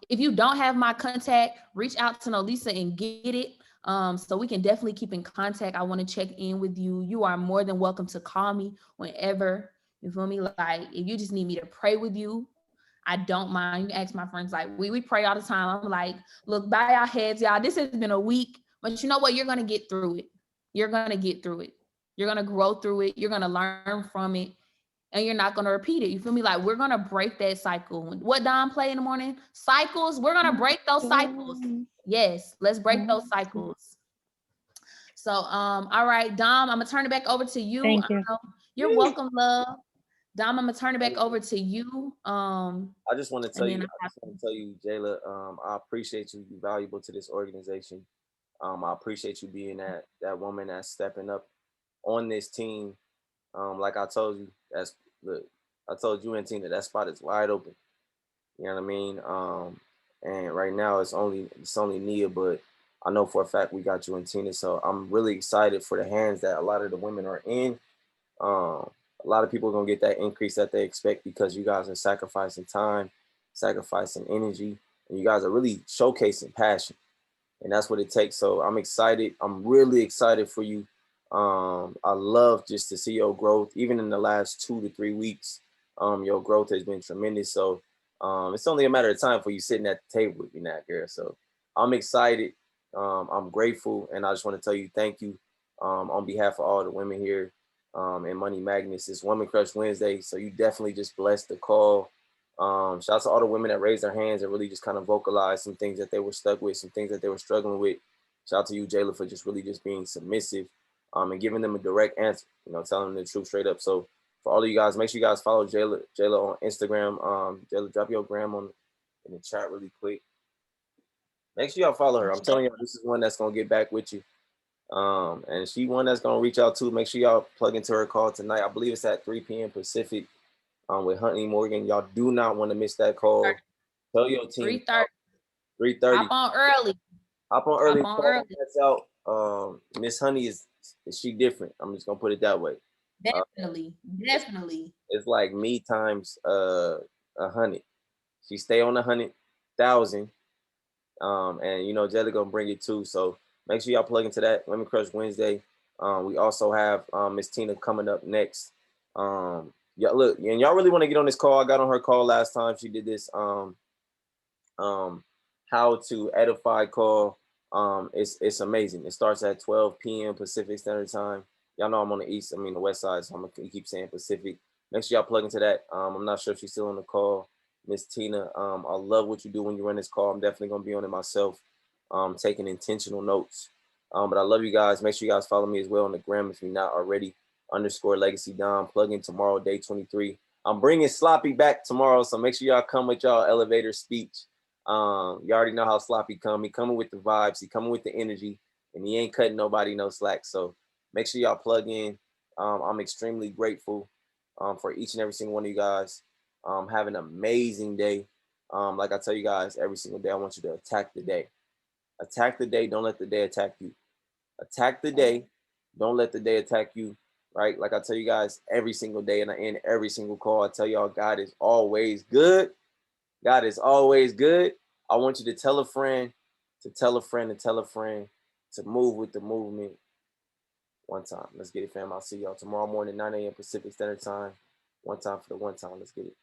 If you don't have my contact, reach out to Nolisa and get it. So we can definitely keep in contact. I want to check in with you. You are more than welcome to call me whenever. You feel me? Like if you just need me to pray with you, I don't mind. You can ask my friends. Like we pray all the time. I'm like, look, bow your heads, y'all. This has been a week, but you know what? You're gonna get through it. You're gonna get through it. You're gonna grow through it. You're gonna learn from it. And you're not going to repeat it. You feel me? Like we're going to break that cycle. What Dom play in the morning? Cycles. We're going to break those cycles. Yes, let's break those cycles. So, all right, Dom, I'm going to turn it back over to you. Thank you. You're welcome, love. Dom, I'm gonna turn it back over to you. I just want to tell you, Jayla, I appreciate you. You're valuable to this organization. I appreciate you being that woman that's stepping up on this team. Like I told you, I told you and Tina that spot is wide open. You know what I mean? And right now it's only Nia, but I know for a fact we got you and Tina. So I'm really excited for the hands that a lot of the women are in. A lot of people are gonna get that increase that they expect because you guys are sacrificing time, sacrificing energy, and you guys are really showcasing passion, and that's what it takes. So I'm excited. I'm really excited for you. I love just to see your growth, even in the last 2 to 3 weeks. Your growth has been tremendous. So it's only a matter of time for you sitting at the table with me now, girl. So I'm excited. I'm grateful, and I just want to tell you thank you on behalf of all the women here in Money Magnets. It's Woman Crush Wednesday, so you definitely just blessed the call. Shout out to all the women that raised their hands and really just kind of vocalized some things that they were stuck with, some things that they were struggling with. Shout out to you, Jayla, for just really just being submissive and giving them a direct answer, telling them the truth straight up. So for all of you guys, make sure you guys follow Jayla on Instagram. Jayla, drop your gram in the chat really quick. Make sure y'all follow her. I'm telling y'all, this is one that's gonna get back with you. And she one that's gonna reach out to. Make sure y'all plug into her call tonight. I believe it's at 3 p.m. Pacific. With Huntley Morgan. Y'all do not want to miss that call. Tell your team. 3:30. Hop on early. Hop on early. That's out. Miss Honey is she different? I'm just gonna put it that way. Definitely. It's like me times 100. She stay on 100,000. And Jelly gonna bring it too. So make sure y'all plug into that Women Crush Wednesday. We also have Miss Tina coming up next. Yeah, look, and y'all really want to get on this call. I got on her call last time. She did this how to edify call. It's amazing. It starts at 12 p.m. Pacific Standard Time. Y'all know I'm on the west side, so I'm gonna keep saying Pacific. Make sure y'all plug into that. I'm not sure if she's still on the call. Miss Tina, I love what you do when you run this call. I'm definitely gonna be on it myself, taking intentional notes. But I love you guys. Make sure you guys follow me as well on the gram if you're not already. _Legacy Dom. Plug in tomorrow, day 23. I'm bringing Sloppy back tomorrow, so make sure y'all come with y'all elevator speech. You already know how Sloppy come. He coming with the vibes. He coming with the energy, and he ain't cutting nobody no slack. So make sure y'all plug in. I'm extremely grateful for each and every single one of you guys. Have an amazing day. Like I tell you guys every single day, I want you to attack the day. Attack the day. Don't let the day attack you. Attack the day. Don't let the day attack you. Right? Like I tell you guys every single day, and I end every single call. I tell y'all, God is always good. God is always good. I want you to tell a friend, to tell a friend, to tell a friend, to move with the movement one time. Let's get it, fam. I'll see y'all tomorrow morning, 9 a.m. Pacific Standard Time. One time for the one time. Let's get it.